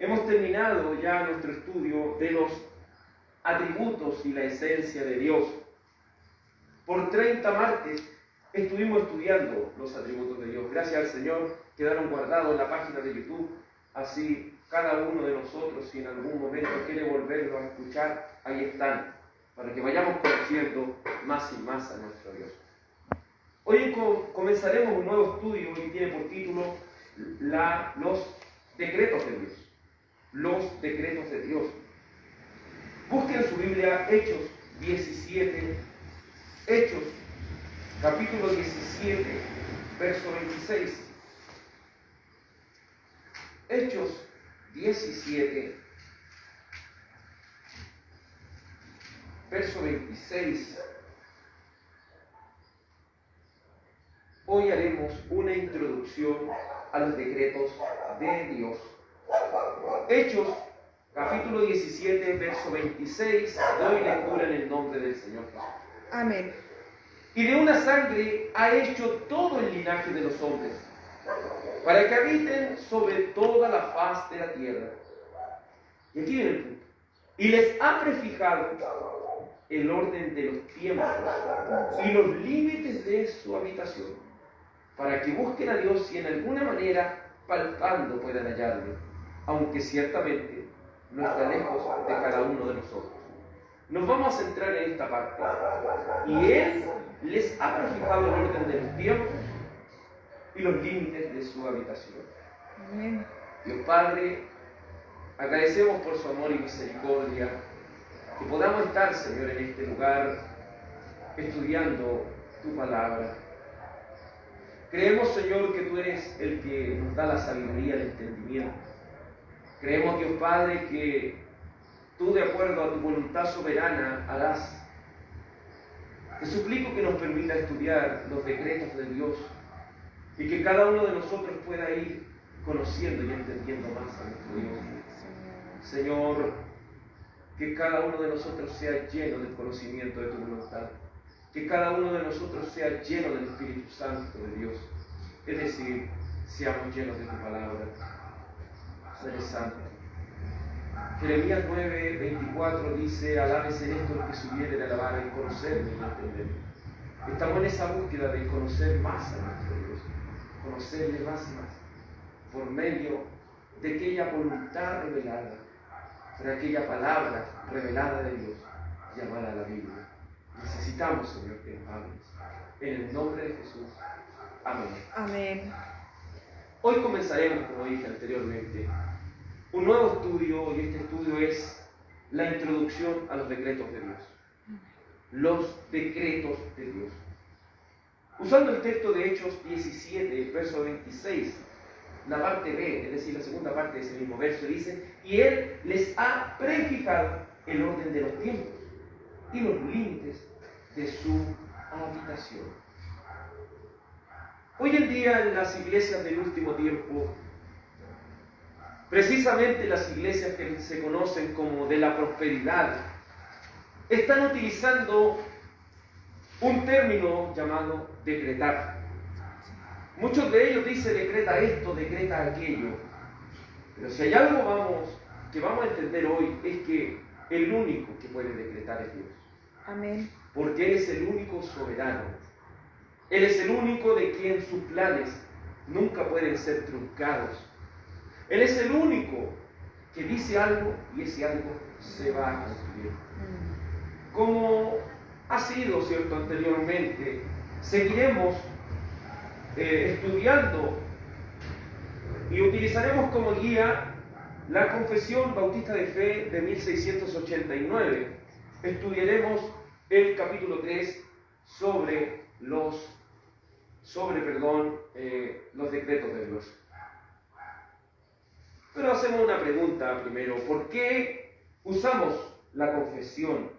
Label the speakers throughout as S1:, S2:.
S1: Hemos terminado ya nuestro estudio de los atributos y la esencia de Dios. Por 30 martes estuvimos estudiando los atributos de Dios. Gracias al Señor quedaron guardados en la página de YouTube. Así cada uno de nosotros, si en algún momento quiere volverlo a escuchar, ahí están, para que vayamos conociendo más y más a nuestro Dios. Hoy comenzaremos un nuevo estudio y tiene por título los decretos de Dios. Los decretos de Dios. Busquen en su Biblia Hechos 17, Hechos, capítulo 17, verso 26. Hechos 17, verso 26. Hoy haremos una introducción a los decretos de Dios. Hechos, capítulo 17, verso 26. Doy lectura en el nombre del Señor Jesús.
S2: Amén.
S1: Y de una sangre ha hecho todo el linaje de los hombres, para que habiten sobre toda la faz de la tierra. Y aquí viene el punto. Y les ha prefijado el orden de los tiempos y los límites de su habitación, para que busquen a Dios y en alguna manera, palpando, puedan hallarlo, aunque ciertamente no está lejos de cada uno de nosotros. Nos vamos a centrar en esta parte. Y Él les ha prefijado el orden de los tiempos y los límites de su habitación.
S2: Amén.
S1: Dios Padre, agradecemos por su amor y misericordia que podamos estar, Señor, en este lugar estudiando tu palabra. Creemos, Señor, que tú eres el que nos da la sabiduría, el entendimiento. Creemos, Dios Padre, que tú, de acuerdo a tu voluntad soberana, harás. Te suplico que nos permita estudiar los decretos de Dios y que cada uno de nosotros pueda ir conociendo y entendiendo más a nuestro Dios. Señor, que cada uno de nosotros sea lleno del conocimiento de tu voluntad. Que cada uno de nosotros sea lleno del Espíritu Santo de Dios. Es decir, seamos llenos de tu palabra. Eres santo. Jeremías 9:24 dice: alábese en esto el que subiere de alabar, en conocerme y entenderme. Estamos en esa búsqueda de conocer más a nuestro Dios, conocerle más y más, por medio de aquella voluntad revelada, de aquella palabra revelada de Dios, llamada la Biblia. Necesitamos, Señor, que nos hables. En el nombre de Jesús. Amén.
S2: Amén.
S1: Hoy comenzaremos, como dije anteriormente, un nuevo estudio, y este estudio es la introducción a los decretos de Dios. Los decretos de Dios. Usando el texto de Hechos 17, verso 26, la parte B, es decir, la segunda parte de ese mismo verso, dice: y Él les ha prefijado el orden de los tiempos y los límites de su habitación. Hoy en día en las iglesias del último tiempo, precisamente las iglesias que se conocen como de la prosperidad, están utilizando un término llamado decretar. Muchos de ellos dicen decreta esto, decreta aquello. Pero si hay algo que vamos a entender hoy, es que el único que puede decretar es Dios.
S2: Amén.
S1: Porque Él es el único soberano. Él es el único de quien sus planes nunca pueden ser truncados. Él es el único que dice algo y ese algo se va a cumplir. Como ha sido, cierto, anteriormente, seguiremos estudiando y utilizaremos como guía la Confesión Bautista de Fe de 1689. Estudiaremos el capítulo 3 sobre los decretos de Dios. Pero hacemos una pregunta primero: ¿por qué usamos la confesión?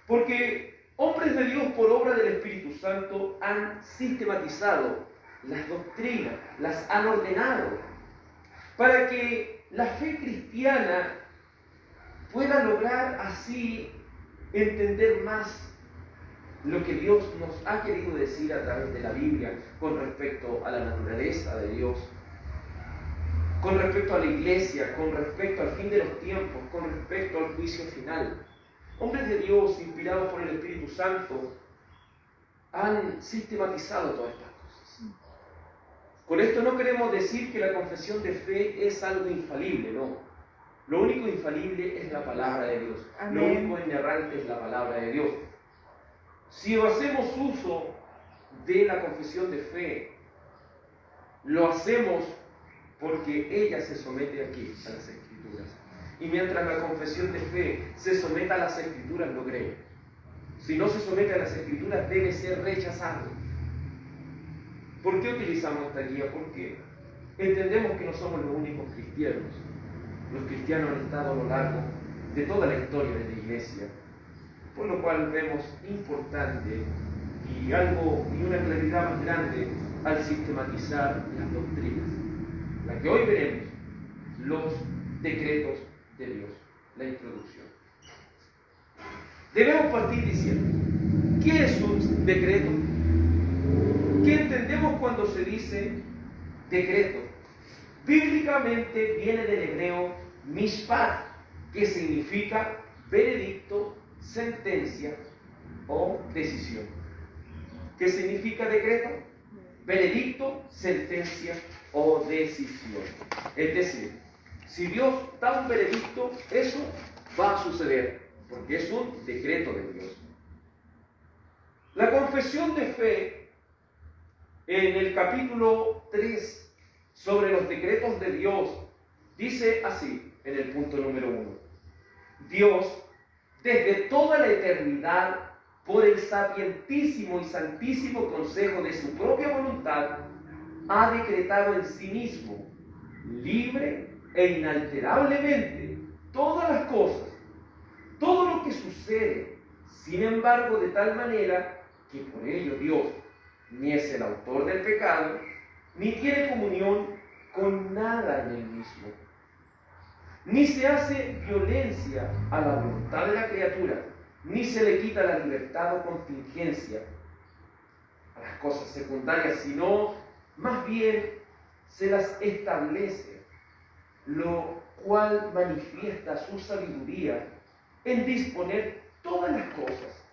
S1: Porque hombres de Dios, por obra del Espíritu Santo, han sistematizado las doctrinas, las han ordenado, para que la fe cristiana pueda lograr así entender más lo que Dios nos ha querido decir a través de la Biblia con respecto a la naturaleza de Dios, con respecto a la iglesia, con respecto al fin de los tiempos, con respecto al juicio final. Hombres de Dios, inspirados por el Espíritu Santo, han sistematizado todas estas cosas. Con esto no queremos decir que la confesión de fe es algo infalible, no. Lo único infalible es la palabra de Dios.
S2: Amén.
S1: Lo único inerrante es la palabra de Dios. Si hacemos uso de la confesión de fe, lo hacemos porque ella se somete aquí a las Escrituras. Y mientras la confesión de fe se someta a las Escrituras, lo cree. Si no se somete a las Escrituras, debe ser rechazado. ¿Por qué utilizamos esta guía? Porque entendemos que no somos los únicos cristianos. Los cristianos han estado a lo largo de toda la historia de la Iglesia, por lo cual vemos importante y una claridad más grande al sistematizar las doctrinas. La que hoy veremos, los decretos de Dios, la introducción. Debemos partir diciendo, ¿qué es un decreto? ¿Qué entendemos cuando se dice decreto? Bíblicamente viene del hebreo mishpat, que significa veredicto, sentencia o decisión. ¿Qué significa decreto? Veredicto, sentencia o decisión. Es decir, si Dios da un veredicto, eso va a suceder, porque es un decreto de Dios. La confesión de fe, en el capítulo 3, sobre los decretos de Dios, dice así, en el punto número 1. Dios, desde toda la eternidad, por el sapientísimo y santísimo consejo de su propia voluntad, ha decretado en sí mismo, libre e inalterablemente, todas las cosas, todo lo que sucede, sin embargo, de tal manera que por ello Dios ni es el autor del pecado, ni tiene comunión con nada en él mismo, ni se hace violencia a la voluntad de la criatura, ni se le quita la libertad o contingencia a las cosas secundarias, sino más bien se las establece, lo cual manifiesta su sabiduría en disponer todas las cosas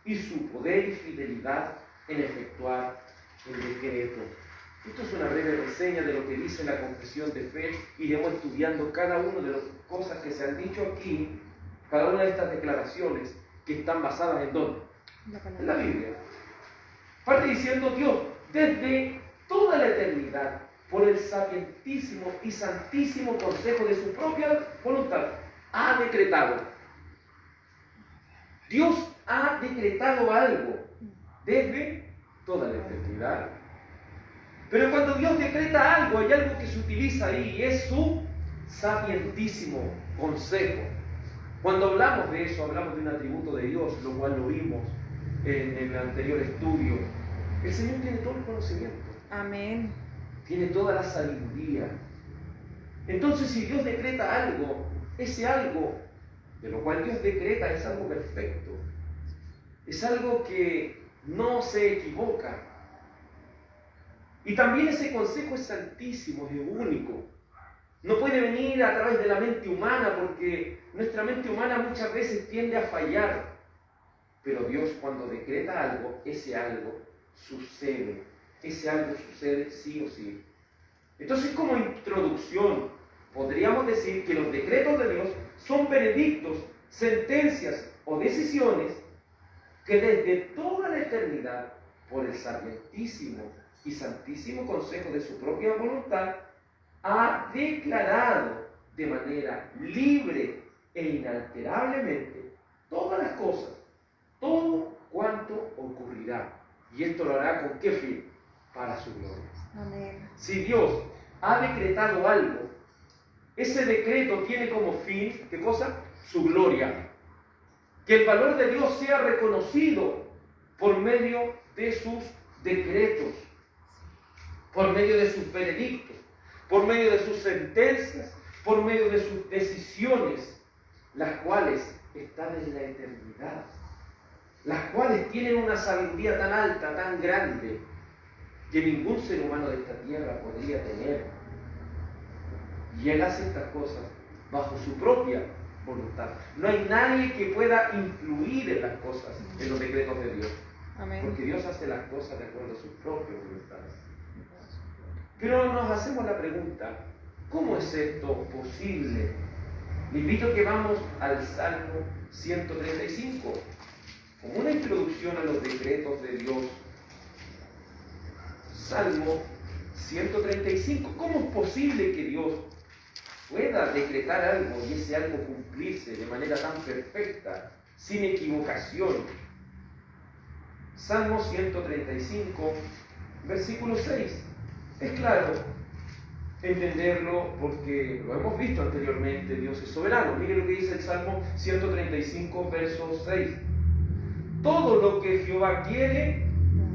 S1: y su poder y fidelidad en efectuar el decreto. Esto es una breve reseña de lo que dice la confesión de fe. Iremos estudiando cada una de las cosas que se han dicho aquí, cada una de estas declaraciones que están basadas en ¿dónde? En la Biblia. Parte diciendo Dios, desde toda la eternidad, por el sapientísimo y santísimo consejo de su propia voluntad, ha decretado. Dios ha decretado algo desde toda la eternidad. Pero cuando Dios decreta algo, hay algo que se utiliza ahí y es su sapientísimo consejo. Cuando hablamos de eso, hablamos de un atributo de Dios, lo cual lo vimos en el anterior estudio. El Señor tiene todo el conocimiento.
S2: Amén.
S1: Tiene toda la sabiduría. Entonces, si Dios decreta algo, ese algo de lo cual Dios decreta es algo perfecto. Es algo que no se equivoca. Y también ese consejo es santísimo, es único. No puede venir a través de la mente humana, porque nuestra mente humana muchas veces tiende a fallar. Pero Dios, cuando decreta algo, ese algo sucede. Ese algo sucede sí o sí. Entonces, como introducción, podríamos decir que los decretos de Dios son veredictos, sentencias o decisiones que desde toda la eternidad, por el sapientísimo y santísimo consejo de su propia voluntad, ha declarado de manera libre e inalterablemente todas las cosas, todo cuanto ocurrirá. Y esto lo hará ¿con qué fin? Para su gloria.
S2: Amén.
S1: Si Dios ha decretado algo, ese decreto tiene como fin, ¿qué cosa? Su gloria. Que el valor de Dios sea reconocido por medio de sus decretos, por medio de sus veredictos, por medio de sus sentencias, por medio de sus decisiones, las cuales están en la eternidad, las cuales tienen una sabiduría tan alta, tan grande, que ningún ser humano de esta tierra podría tener. Y Él hace estas cosas bajo su propia voluntad. No hay nadie que pueda influir en las cosas, en los decretos de Dios.
S2: Amén.
S1: Porque Dios hace las cosas de acuerdo a su propia voluntad. Pero nos hacemos la pregunta, ¿cómo es esto posible? Le invito a que vamos al Salmo 135, como una introducción a los decretos de Dios. Salmo 135. ¿Cómo es posible que Dios pueda decretar algo y ese algo cumplirse de manera tan perfecta, sin equivocación? Salmo 135, versículo 6. Es claro entenderlo porque lo hemos visto anteriormente, Dios es soberano. Mire lo que dice el Salmo 135, verso 6. Todo lo que Jehová quiere,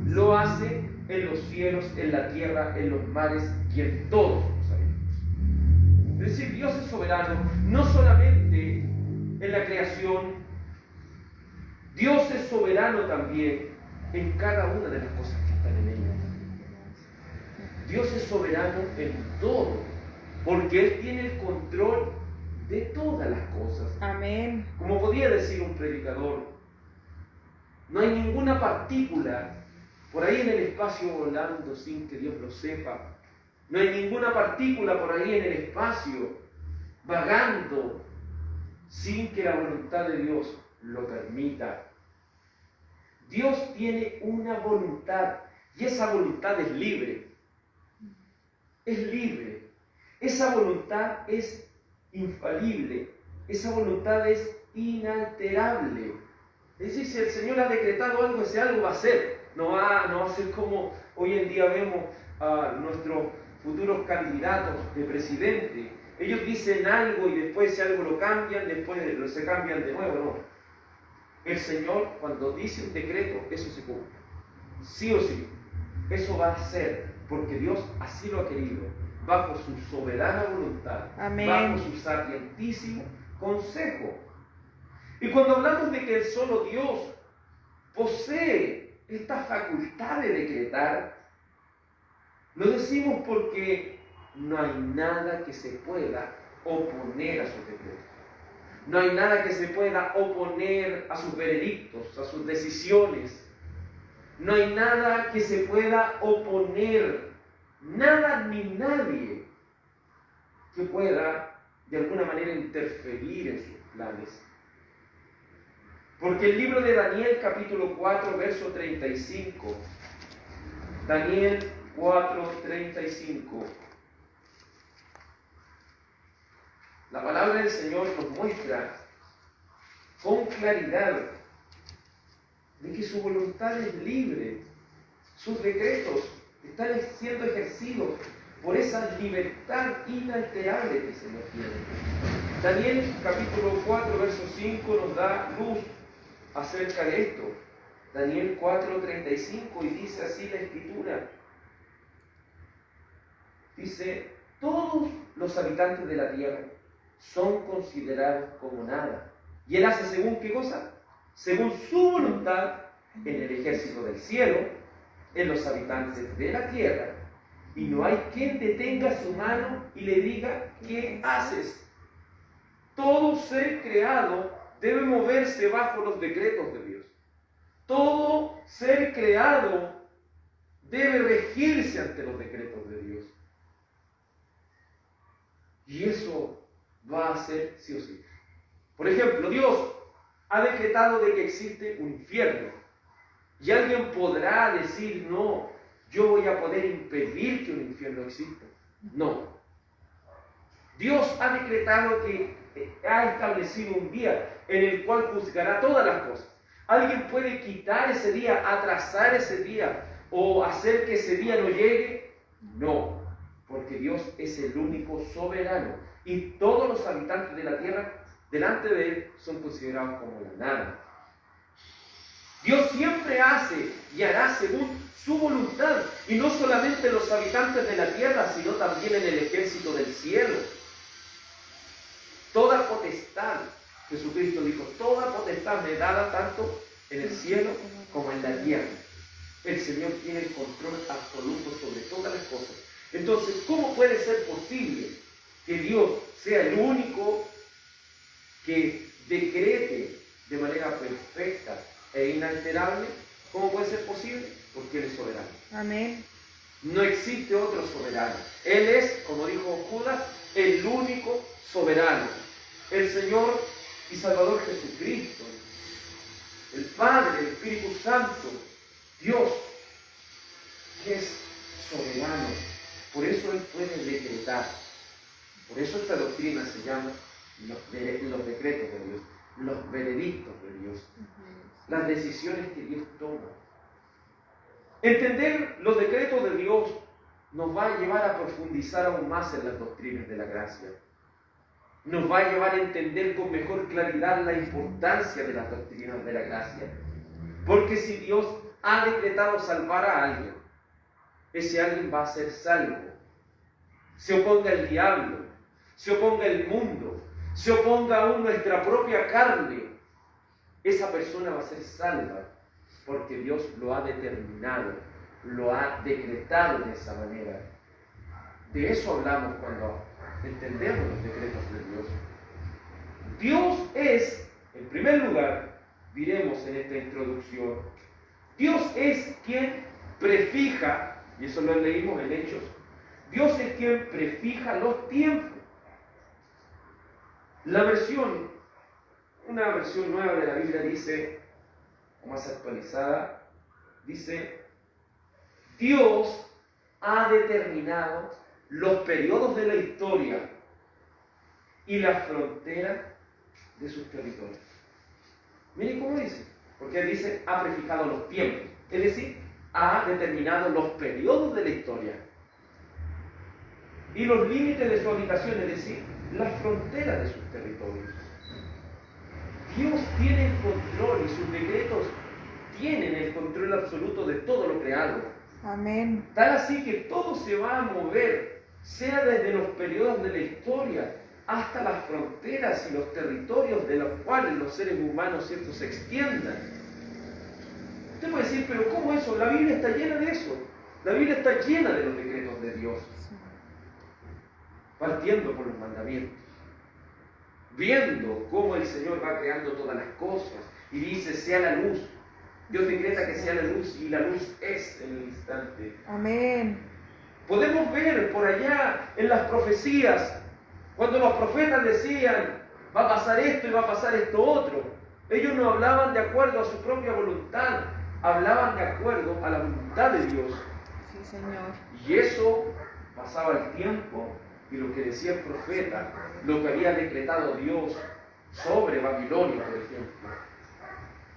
S1: lo hace en los cielos, en la tierra, en los mares y en todos los abismos. Es decir, Dios es soberano, no solamente en la creación, Dios es soberano también en cada una de las cosas que están en ella. Dios es soberano en todo, porque Él tiene el control de todas las cosas.
S2: Amén.
S1: Como podía decir un predicador, no hay ninguna partícula por ahí en el espacio volando sin que Dios lo sepa. No hay ninguna partícula por ahí en el espacio vagando sin que la voluntad de Dios lo permita. Dios tiene una voluntad y esa voluntad es libre. Es libre. Esa voluntad es infalible. Esa voluntad es inalterable. Es decir, si el Señor ha decretado algo, ese algo va a ser. No va a ser como hoy en día vemos a nuestros futuros candidatos de presidente. Ellos dicen algo y después si algo lo cambian, después se cambian de nuevo. No. El Señor, cuando dice un decreto, eso se cumple. Sí o sí. Eso va a ser, porque Dios así lo ha querido, bajo su soberana voluntad,
S2: Amén.
S1: bajo su sapientísimo consejo. Y cuando hablamos de que el solo Dios posee esta facultad de decretar, lo decimos porque no hay nada que se pueda oponer a sus decretos. No hay nada que se pueda oponer a sus veredictos, a sus decisiones. No hay nada que se pueda oponer, nada ni nadie que pueda de alguna manera interferir en sus planes. Porque el libro de Daniel capítulo 4, verso 35, Daniel 4, 35, la palabra del Señor nos muestra con claridad de que su voluntad es libre, sus decretos están siendo ejercidos por esa libertad inalterable que el Señor tiene. Daniel capítulo 4, verso 5 nos da luz acerca de esto. Daniel 4, 35, y dice así la Escritura. Dice, todos los habitantes de la tierra son considerados como nada. Y Él hace según qué cosa? Según su voluntad en el ejército del cielo, en los habitantes de la tierra. Y no hay quien detenga su mano y le diga, ¿qué haces? Todo ser creado debe moverse bajo los decretos de Dios. Todo ser creado debe regirse ante los decretos de Dios. Y eso va a ser sí o sí. Por ejemplo, Dios ha decretado de que existe un infierno. Y alguien podrá decir, no, yo voy a poder impedir que un infierno exista. No. Dios ha decretado que ha establecido un día en el cual juzgará todas las cosas. ¿Alguien puede quitar ese día, atrasar ese día o hacer que ese día no llegue? No, porque Dios es el único soberano y todos los habitantes de la tierra delante de Él son considerados como la nada. Dios siempre hace y hará según su voluntad, y no solamente los habitantes de la tierra, sino también en el ejército del cielo. Toda potestad, Jesucristo dijo, toda potestad me dada tanto en el cielo como en la tierra. El Señor tiene el control absoluto sobre todas las cosas. Entonces, ¿cómo puede ser posible que Dios sea el único que decrete de manera perfecta e inalterable. ¿Cómo puede ser posible? Porque Él es soberano.
S2: Amén.
S1: No existe otro soberano. Él es, como dijo Judas, el único soberano. El Señor y Salvador Jesucristo, el Padre, el Espíritu Santo, Dios, que es soberano. Por eso Él puede decretar. Por eso esta doctrina se llama los decretos de Dios, los veredictos de Dios, las decisiones que Dios toma. Entender los decretos de Dios nos va a llevar a profundizar aún más en las doctrinas de la gracia. Nos va a llevar a entender con mejor claridad la importancia de las doctrinas de la gracia. Porque si Dios ha decretado salvar a alguien, ese alguien va a ser salvo. Se oponga el diablo, se oponga el mundo, se oponga aún nuestra propia carne, esa persona va a ser salva, porque Dios lo ha determinado, lo ha decretado de esa manera. De eso hablamos cuando entendemos los decretos de Dios. Dios es, en primer lugar, diremos en esta introducción, Dios es quien prefija, y eso lo leímos en Hechos, Dios es quien prefija los tiempos. Una versión nueva de la Biblia dice, o más actualizada, dice, Dios ha determinado los periodos de la historia y las fronteras de sus territorios. Miren cómo dice, porque dice, ha prefijado los tiempos, es decir, ha determinado los periodos de la historia y los límites de su habitación, es decir, las fronteras de sus territorios. Dios tiene el control y sus decretos tienen el control absoluto de todo lo creado.
S2: Amén.
S1: Tal así que todo se va a mover, sea desde los periodos de la historia hasta las fronteras y los territorios de los cuales los seres humanos, ¿cierto?, se extiendan. Usted puede decir, pero ¿cómo eso? La Biblia está llena de eso. La Biblia está llena de los decretos de Dios. Partiendo por los mandamientos. Viendo cómo el Señor va creando todas las cosas y dice, sea la luz. Dios decreta que sea la luz y la luz es en el instante.
S2: Amén.
S1: Podemos ver por allá en las profecías, cuando los profetas decían, va a pasar esto y va a pasar esto otro. Ellos no hablaban de acuerdo a su propia voluntad, hablaban de acuerdo a la voluntad de Dios.
S2: Sí, Señor.
S1: Y eso pasaba el tiempo y lo que decía el profeta, lo que había decretado Dios sobre Babilonia, por ejemplo,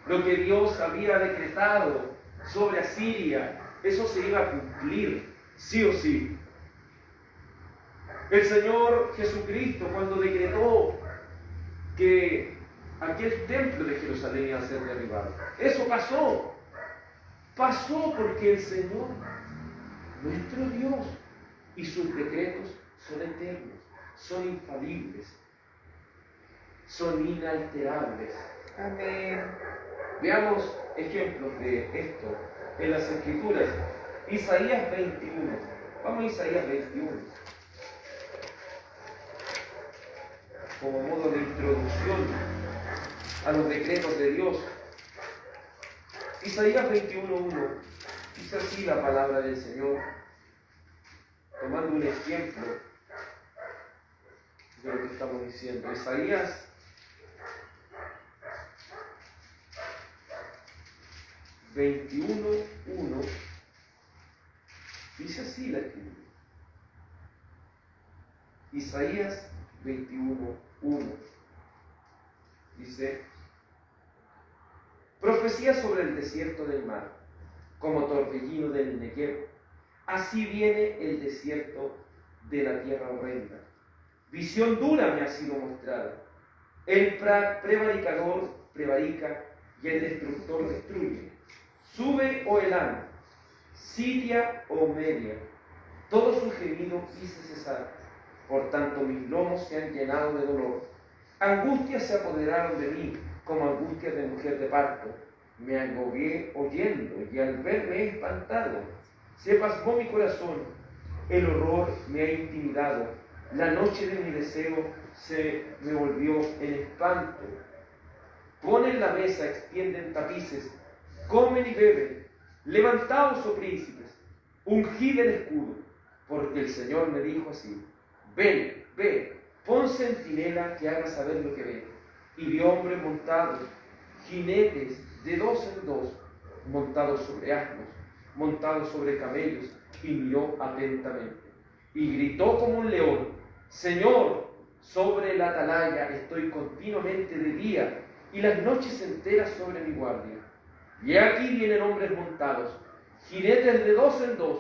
S1: lo que Dios había decretado sobre Asiria, eso se iba a cumplir, sí o sí. El Señor Jesucristo, cuando decretó que aquel templo de Jerusalén iba a ser derribado, eso pasó. Pasó porque el Señor, nuestro Dios, y sus decretos son eternos, son infalibles, son inalterables.
S2: Amén.
S1: Veamos ejemplos de esto en las Escrituras. Isaías 21. Vamos a Isaías 21. Como modo de introducción a los decretos de Dios. Isaías 21:1. Dice así la palabra del Señor, tomando un ejemplo de lo que estamos diciendo. Isaías 21:1 dice así la Escritura. Isaías 21:1 dice: profecía sobre el desierto del mar, como torbellino del Negev. Así viene el desierto de la tierra horrenda. Visión dura me ha sido mostrada. El prevaricador prevarica y el destructor destruye. Sube, oh Elam, sitia, oh Media. Todo su gemido hice cesar. Por tanto mis lomos se han llenado de dolor. Angustias se apoderaron de mí, como angustias de mujer de parto. Me agobié oyendo y al verme he espantado. Se pasmó mi corazón, el horror me ha intimidado, La noche de mi deseo se me volvió en espanto. Ponen la mesa, extienden tapices, comen y beben. Levantaos, oh príncipes, ungid el escudo, porque el Señor me dijo así: ven, ve, pon centinela que haga saber lo que ve. Y vi hombres montados, jinetes de 2 en 2, montados sobre asnos, montados sobre camellos, y miró atentamente. Y gritó como un león: Señor, sobre la atalaya estoy continuamente de día, y las noches enteras sobre mi guardia. Y aquí vienen hombres montados, jinetes de 2 en 2.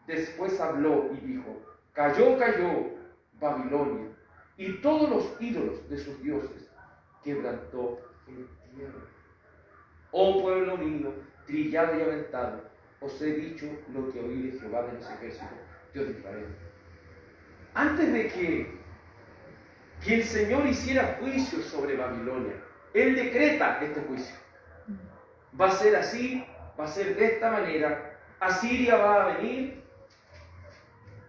S1: Después habló y dijo: cayó, cayó Babilonia, y todos los ídolos de sus dioses quebrantó en tierra. Oh pueblo mío, trillado y aventado, os he dicho lo que oí de Jehová de los ejércitos, Dios de Israel. Antes de que el Señor hiciera juicio sobre Babilonia, Él decreta este juicio. Va a ser así, va a ser de esta manera. Asiria va a venir,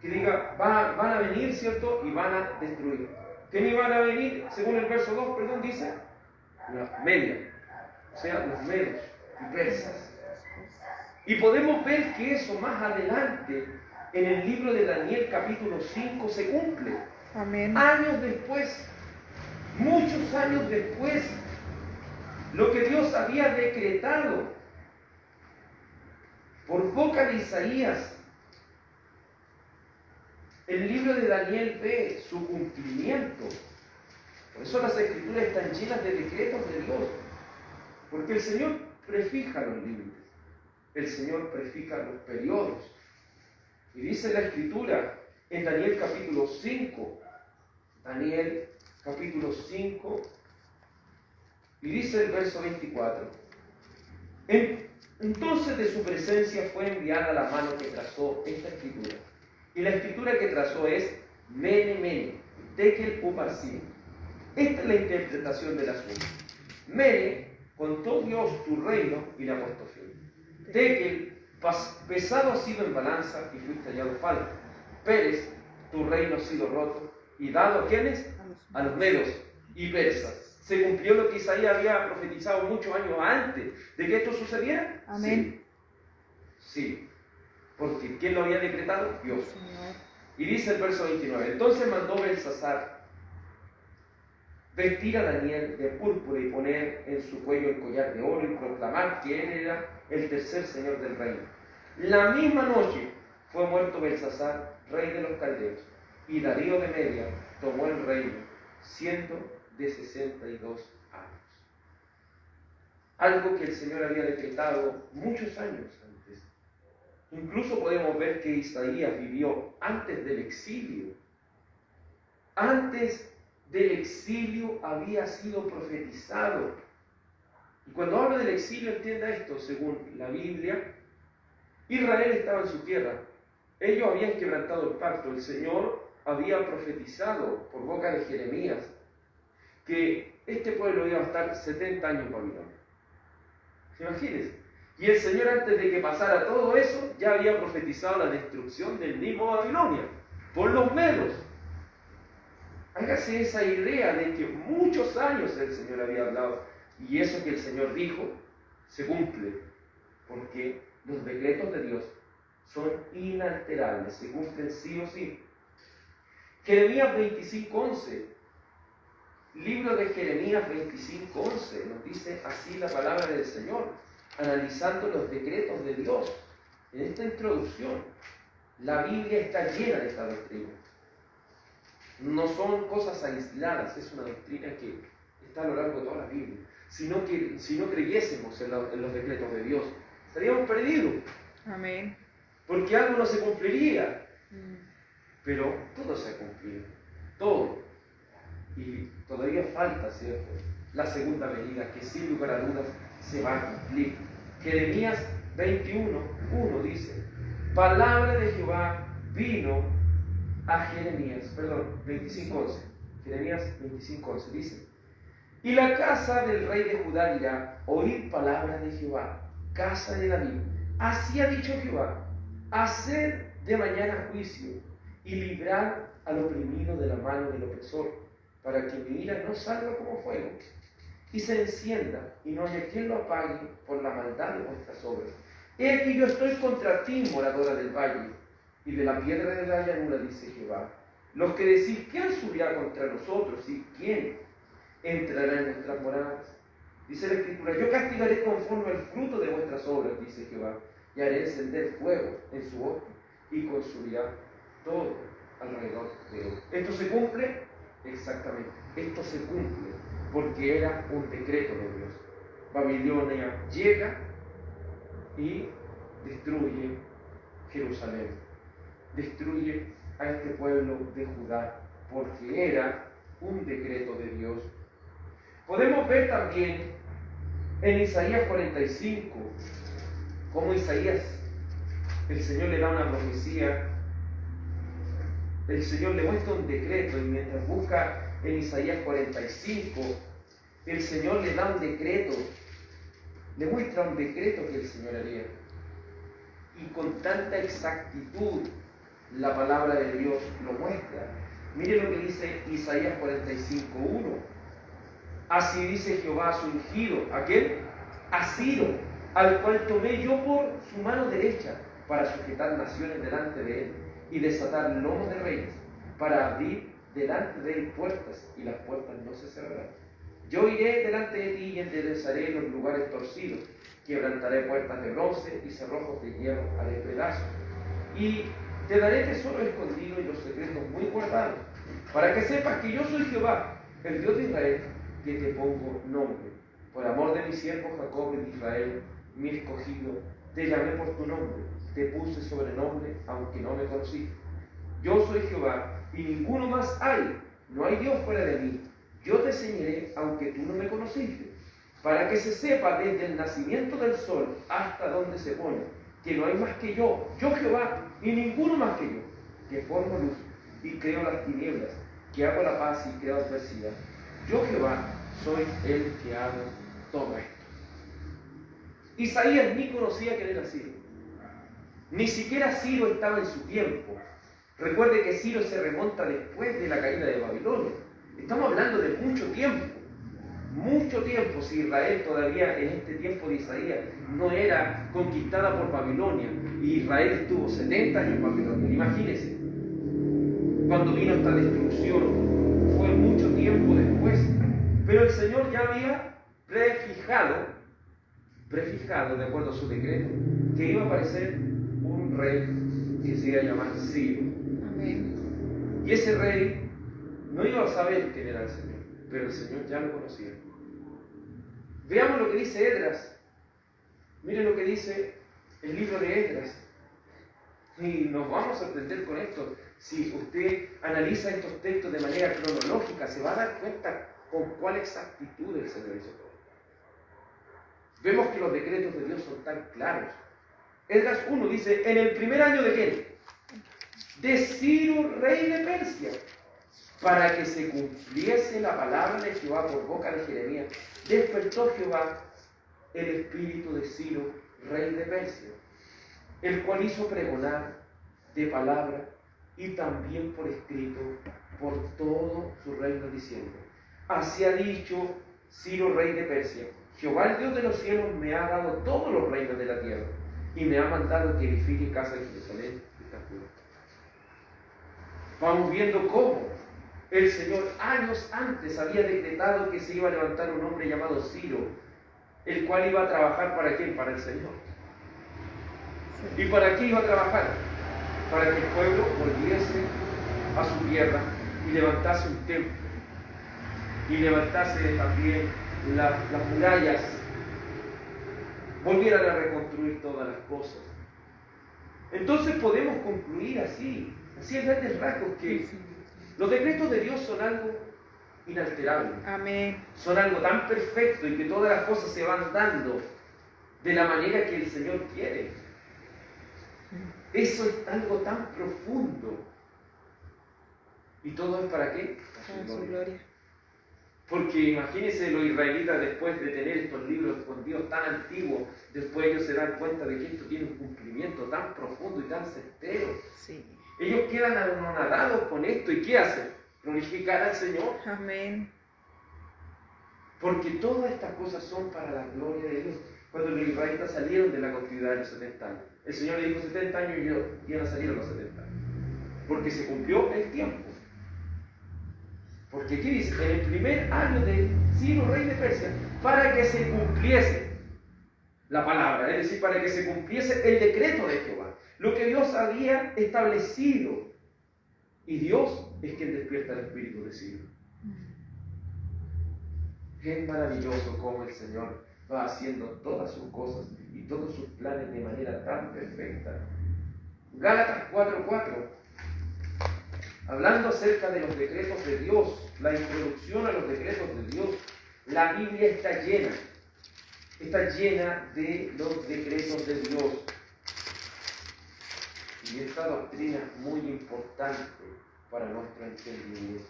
S1: que diga, van a venir, ¿cierto? Y van a destruir. ¿Quiénes van a venir? Según el verso 2, perdón, dice, los medios, o sea, los medos y persas. Y podemos ver que eso más adelante, en el libro de Daniel capítulo 5, se cumple.
S2: Amén.
S1: Años después, muchos años después, lo que Dios había decretado por boca de Isaías, el libro de Daniel ve su cumplimiento. Por eso las Escrituras están llenas de decretos de Dios, porque el Señor prefija los límites, el Señor prefija los periodos. Y dice la Escritura en Daniel capítulo 5, Daniel capítulo 5, y dice el verso 24: entonces de su presencia fue enviada la mano que trazó esta escritura. Y la escritura que trazó es Mene, Mene, Tekel, Uparsin. Esta es la interpretación del asunto. Mene, contó Dios tu reino y le ha puesto fin. Tekel, pesado ha sido en balanza y fuiste hallado falto. Pérez, tu reino ha sido roto y dado a ¿quiénes? A los medos y persas. ¿Se cumplió lo que Isaías había profetizado muchos años antes de que esto sucediera?
S2: Amén.
S1: Sí. Porque ¿quién lo había decretado? Dios. Y dice el verso 29: entonces mandó Belsasar vestir a Daniel de púrpura y poner en su cuello el collar de oro y proclamar que él era el tercer señor del reino. La misma noche fue muerto Belsasar, rey de los caldeos, y Darío de Media tomó el reino, siendo de 62 años. Algo que el Señor había decretado muchos años antes. Incluso podemos ver que Isaías vivió antes del exilio. Antes del exilio había sido profetizado. Y cuando hablo del exilio, entienda esto: según la Biblia, Israel estaba en su tierra. Ellos habían quebrantado el pacto. El Señor había profetizado por boca de Jeremías que este pueblo iba a estar 70 años en Babilonia. ¿Se imaginan? Y el Señor, antes de que pasara todo eso, ya había profetizado la destrucción del mismo Babilonia por los medos. Hágase esa idea de que muchos años el Señor había hablado, y eso que el Señor dijo se cumple, porque los decretos de Dios son inalterables, se cumplen sí o sí. Jeremías 25:11, libro de Jeremías 25:11, nos dice así la palabra del Señor, analizando los decretos de Dios. En esta introducción, la Biblia está llena de esta doctrina. No son cosas aisladas, es una doctrina que está a lo largo de toda la Biblia. Si no creyésemos en los decretos de Dios, estaríamos perdidos.
S2: Amén.
S1: Porque algo no se cumpliría. Pero todo se ha cumplido. Todo. Y todavía falta, ¿cierto?, la segunda venida, que sin lugar a dudas se va a cumplir. Jeremías 21:1 dice: palabra de Jehová vino a Jeremías, 25:11. Jeremías 25:11 dice: y la casa del rey de Judá dirá: oíd palabra de Jehová, casa de David. Así ha dicho Jehová: haced de mañana juicio y librad al oprimido de la mano del opresor, para que mi ira no salga como fuego, y se encienda, y no haya quien lo apague por la maldad de vuestras obras. He aquí yo estoy contra ti, moradora del valle, y de la piedra de la llanura, dice Jehová. Los que decís, ¿quién subirá contra nosotros? ¿Y quién entrará en nuestras moradas? Dice la Escritura, yo castigaré conforme al fruto de vuestras obras, dice Jehová, y haré encender fuego en su horno, y consumirá todo alrededor de él. ¿Esto se cumple? Exactamente. Esto se cumple porque era un decreto de Dios. Babilonia llega y destruye Jerusalén. Destruye a este pueblo de Judá porque era un decreto de Dios. Podemos ver también en Isaías 45 cómo Isaías, el Señor le da una profecía, el Señor le muestra un decreto, y mientras busca en Isaías 45, el Señor le da un decreto, le muestra un decreto que el Señor haría. Y con tanta exactitud la palabra de Dios lo muestra. Mire lo que dice Isaías 45:1. Así dice Jehová a su ungido, ¿a quién? A Ciro, al cual tomé yo por su mano derecha, para sujetar naciones delante de él, y desatar lomos de reyes, para abrir delante de él puertas, y las puertas no se cerrarán. Yo iré delante de ti y enderezaré los lugares torcidos, quebrantaré puertas de bronce y cerrojos de hierro haré pedazos. Y te daré tesoro escondido y los secretos muy guardados, para que sepas que yo soy Jehová, el Dios de Israel, que te pongo nombre. Por amor de mi siervo Jacob y de Israel, mi escogido, te llamé por tu nombre, te puse sobrenombre, aunque no me conociste. Yo soy Jehová, y ninguno más hay, no hay Dios fuera de mí. Yo te enseñaré, aunque tú no me conociste, para que se sepa desde el nacimiento del sol hasta donde se pone, que no hay más que yo Jehová, y ninguno más que yo, que formo luz y creo las tinieblas, que hago la paz y creo adversidad. Yo Jehová soy el que hago todo esto. Isaías ni conocía quién era Ciro. Ni siquiera Ciro estaba en su tiempo. Recuerde que Ciro se remonta después de la caída de Babilonia. Estamos hablando de mucho tiempo. Mucho tiempo, si Israel todavía en este tiempo de Isaías no era conquistada por Babilonia, y Israel estuvo 70 años en Babilonia. Imagínense, cuando vino esta destrucción, fue mucho tiempo después. Pero el Señor ya había prefijado de acuerdo a su decreto, que iba a aparecer un rey que se iba a llamar Ciro.
S2: Amén.
S1: Y ese rey no iba a saber quién era el Señor, pero el Señor ya lo conocía. Veamos lo que dice Esdras. Miren lo que dice el libro de Esdras. Y nos vamos a sorprender con esto. Si usted analiza estos textos de manera cronológica, se va a dar cuenta con cuál exactitud el Señor hizo todo. Vemos que los decretos de Dios son tan claros. Esdras 1 dice, en el primer año de ¿quién? De Ciro, rey de Persia, para que se cumpliese la palabra de Jehová por boca de Jeremías, despertó Jehová el espíritu de Ciro, rey de Persia, el cual hizo pregonar de palabra y también por escrito por todo su reino, diciendo, así ha dicho Ciro, rey de Persia, Jehová el Dios de los cielos me ha dado todos los reinos de la tierra, y me ha mandado que edifique casa de Jerusalén y Judá. Vamos viendo cómo el Señor años antes había decretado que se iba a levantar un hombre llamado Ciro, el cual iba a trabajar ¿para quién? Para el Señor. ¿Y para qué iba a trabajar? Para que el pueblo volviese a su tierra y levantase un templo, y levantase también las murallas, volvieran a reconstruir todas las cosas. Entonces podemos concluir así en grandes rasgos, que los decretos de Dios son algo inalterable.
S2: Amén.
S1: Son algo tan perfecto, y que todas las cosas se van dando de la manera que el Señor quiere. Eso es algo tan profundo. ¿Y todo es para qué?
S2: Para su gloria.
S1: Porque imagínense los israelitas, después de tener estos libros escondidos tan antiguos, después ellos se dan cuenta de que esto tiene un cumplimiento tan profundo y tan certero.
S2: Sí.
S1: Ellos quedan anonadados con esto. ¿Y qué hacen? Glorificar al Señor.
S2: Amén.
S1: Porque todas estas cosas son para la gloria de Dios. Cuando los israelitas salieron de la cautividad de los 70 años, el Señor le dijo 70 años y iban a salir a los 70 años. Porque se cumplió el tiempo. Porque aquí dice, en el primer año de Ciro, rey de Persia, para que se cumpliese la palabra, es decir, para que se cumpliese el decreto de Jehová, lo que Dios había establecido. Y Dios es quien despierta el espíritu de Ciro. Es maravilloso cómo el Señor va haciendo todas sus cosas y todos sus planes de manera tan perfecta. Gálatas 4:4, hablando acerca de los decretos de Dios, la introducción a los decretos de Dios, la Biblia está llena de los decretos de Dios. Y esta doctrina es muy importante para nuestro entendimiento.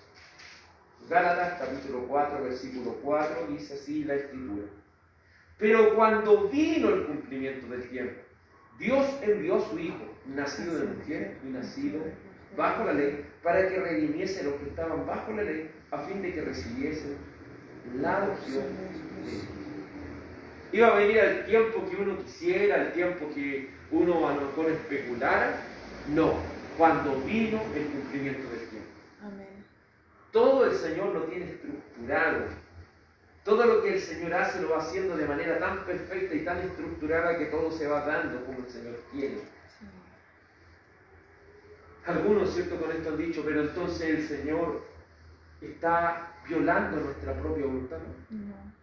S1: Gálatas capítulo 4, versículo 4, dice así la Escritura. Pero cuando vino el cumplimiento del tiempo, Dios envió a su Hijo, nacido de mujer y nacido bajo la ley, para que redimiese a los que estaban bajo la ley, a fin de que recibiesen la adopción de Dios. Iba a venir el tiempo que uno quisiera, el tiempo que uno a lo mejor especulara. No, cuando vino el cumplimiento del tiempo.
S2: Amén.
S1: Todo el Señor lo tiene estructurado. Todo lo que el Señor hace lo va haciendo de manera tan perfecta y tan estructurada que todo se va dando como el Señor quiere.
S2: Sí.
S1: Algunos, ¿cierto?, con esto han dicho, pero entonces el Señor está violando nuestra propia voluntad.
S2: No.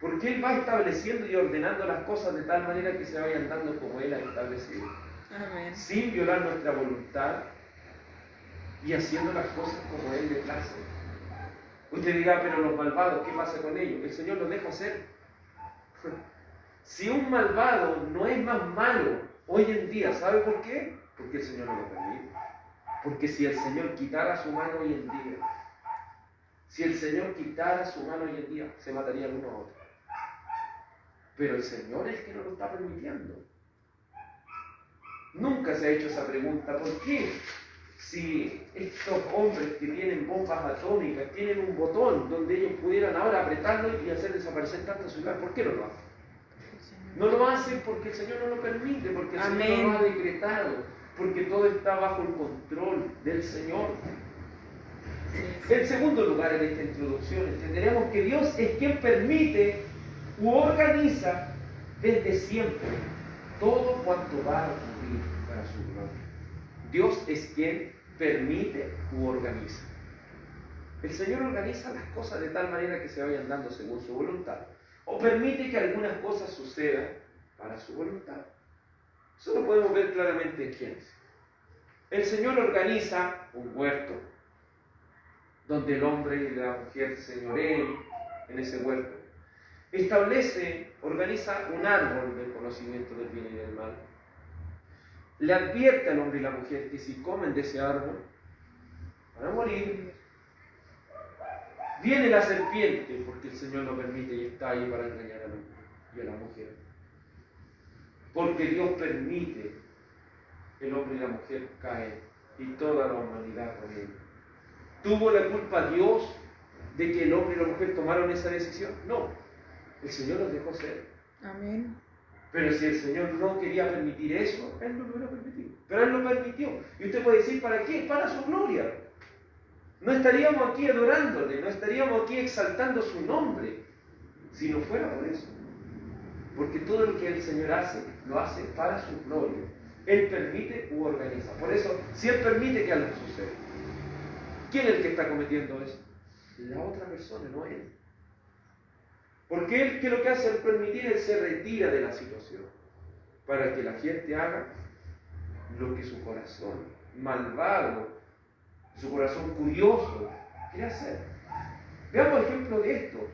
S1: Porque Él va estableciendo y ordenando las cosas de tal manera que se vayan dando como Él ha establecido.
S2: Amén.
S1: Sin violar nuestra voluntad y haciendo las cosas como Él le place. Usted dirá, pero los malvados, ¿qué pasa con ellos? El Señor los deja hacer. Si un malvado no es más malo hoy en día, ¿sabe por qué? Porque el Señor no lo permite. Porque si el Señor quitara su mano hoy en día, si el Señor quitara su mano hoy en día, se mataría uno a otro. Pero el Señor es el que no lo está permitiendo. Nunca se ha hecho esa pregunta, ¿por qué? Si estos hombres que tienen bombas atómicas tienen un botón donde ellos pudieran ahora apretarlo y hacer desaparecer tanta ciudad, ¿por qué no lo hacen? No lo hacen porque el Señor no lo permite, porque el
S2: Amén.
S1: Señor no lo ha decretado, porque todo está bajo el control del Señor. En segundo lugar, en esta introducción, entenderemos que Dios es quien permite u organiza desde siempre todo cuanto va a ocurrir para su gloria. Dios es quien permite u organiza. El Señor organiza las cosas de tal manera que se vayan dando según su voluntad, o permite que algunas cosas sucedan para su voluntad. Eso lo podemos ver claramente en Génesis. El Señor organiza un huerto, donde el hombre y la mujer señoreen en ese huerto. Organiza un árbol del conocimiento del bien y del mal. Le advierte al hombre y la mujer que si comen de ese árbol, van a morir. Viene la serpiente, porque el Señor lo permite y está ahí para engañar al hombre y a la mujer. Porque Dios permite, el hombre y la mujer caen y toda la humanidad con él. ¿Tuvo la culpa Dios de que el hombre y la mujer tomaron esa decisión? No, el Señor los dejó ser.
S2: Amén.
S1: Pero si el Señor no quería permitir eso, Él no lo hubiera permitido. Pero Él lo permitió. Y usted puede decir, ¿para qué? Para su gloria. No estaríamos aquí adorándole, no estaríamos aquí exaltando su nombre, si no fuera por eso. Porque todo lo que el Señor hace, lo hace para su gloria. Él permite u organiza. Por eso, si Él permite que algo suceda, ¿quién es el que está cometiendo eso? La otra persona, no Él. Porque Él, ¿qué es lo que hace al permitir? Él se retira de la situación para que la gente haga lo que su corazón malvado, su corazón curioso quiere hacer. Veamos ejemplo de esto,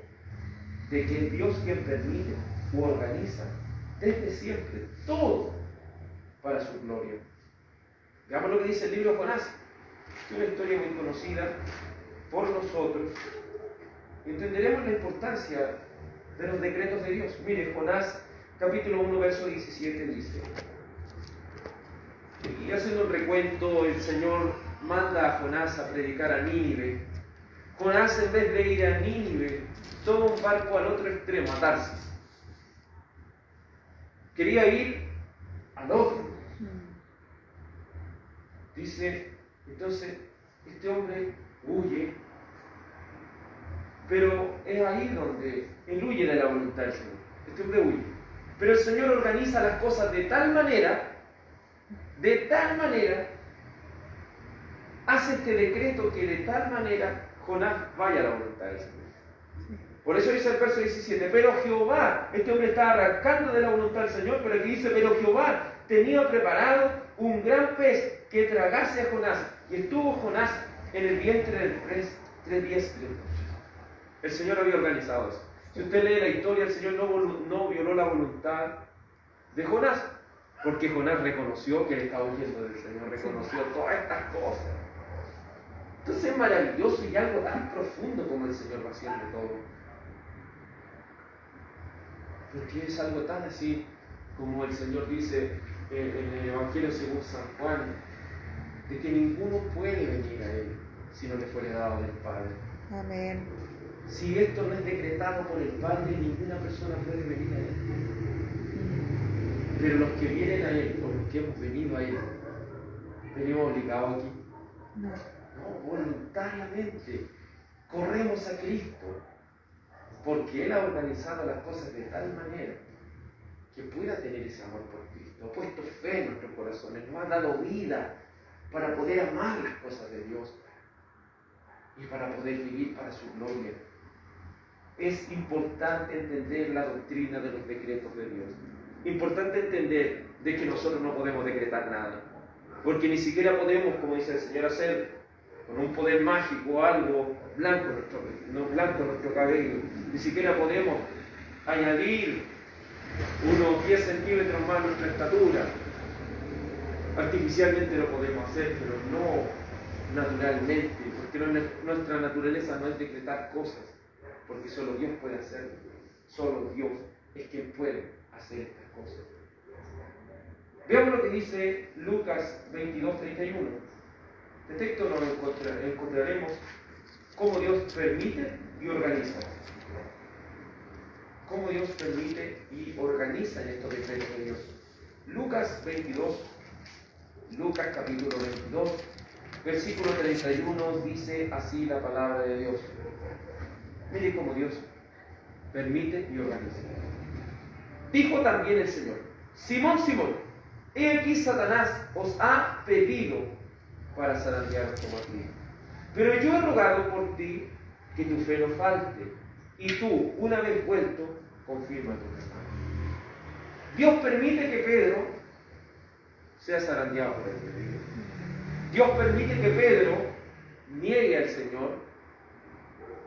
S1: de que Dios quien permite u organiza desde siempre todo para su gloria. Veamos lo que dice el libro de Jonás, que es una historia muy conocida por nosotros. Entenderemos la importancia de los decretos de Dios. Mire, Jonás, capítulo 1, verso 17 dice: y y haciendo un recuento, el Señor manda a Jonás a predicar a Nínive. Jonás, en vez de ir a Nínive, toma un barco al otro extremo, a Tarsis. Quería ir al otro. Dice, entonces, este hombre huye, pero es ahí donde él huye de la voluntad del Señor. Este hombre huye. Pero el Señor organiza las cosas de tal manera, hace este decreto que de tal manera Jonás vaya a la voluntad del Señor. Por eso dice el verso 17, pero Jehová, este hombre está arrancando de la voluntad del Señor, pero aquí dice, pero Jehová tenía preparado un gran pez que tragase a Jonás, y estuvo Jonás en el vientre del pez 3 días y 3 noches. El Señor había organizado eso. Si usted lee la historia, el Señor no violó la voluntad de Jonás, porque Jonás reconoció que él estaba huyendo del Señor, reconoció todas estas cosas. Entonces es maravilloso y algo tan profundo como el Señor va haciendo todo. Porque es algo tan así como el Señor dice en el Evangelio según San Juan, de que ninguno puede venir a Él si no le fuere dado del Padre.
S2: Amén.
S1: Si esto no es decretado por el Padre, ninguna persona puede venir a Él. Pero los que vienen a Él, o los que hemos venido a Él, venimos obligados aquí. No, voluntariamente. Corremos a Cristo. Porque Él ha organizado las cosas de tal manera que pueda tener ese amor por Cristo. Ha puesto fe en nuestros corazones, nos ha dado vida para poder amar las cosas de Dios y para poder vivir para su gloria. Es importante entender la doctrina de los decretos de Dios. Importante entender de que nosotros no podemos decretar nada. Porque ni siquiera podemos, como dice el Señor, hacer con un poder mágico algo blanco en nuestro cabello. Ni siquiera podemos añadir unos 10 centímetros más a nuestra estatura. Artificialmente lo podemos hacer, pero no naturalmente, porque nuestra naturaleza no es decretar cosas, porque solo Dios puede hacerlo. Solo Dios es quien puede hacer estas cosas. Veamos lo que dice Lucas 22:31. Este texto nos encontraremos cómo Dios permite y organiza. Cómo Dios permite y organiza en estos decretos de Dios. Lucas capítulo 22, versículo 31, dice así la palabra de Dios. Mire cómo Dios permite y organiza. Dijo también el Señor: Simón, Simón, he aquí Satanás os ha pedido para zarandearos como a ti. Pero yo he rogado por ti que tu fe no falte, y tú, una vez vuelto, confirma tu fe. Dios permite que Pedro sea zarandeado por el enemigo. Dios permite que Pedro niegue al Señor,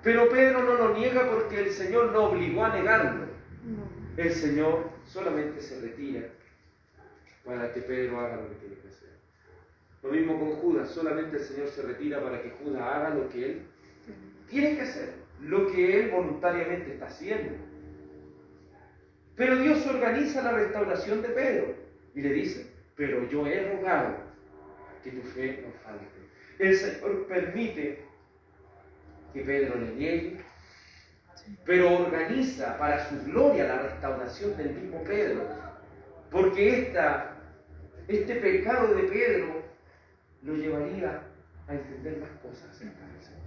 S1: pero Pedro no lo niega porque el Señor no obligó a negarlo. El Señor solamente se retira para que Pedro haga lo que tiene que hacer. Lo mismo con Judas, solamente el Señor se retira para que Judas haga lo que él tiene que hacer, lo que él voluntariamente está haciendo. Pero Dios organiza la restauración de Pedro y le dice: pero yo he rogado que tu fe no falte. El Señor permite que Pedro le niegue, pero organiza para su gloria la restauración del mismo Pedro, porque este pecado de Pedro lo llevaría a entender más cosas acerca del Señor.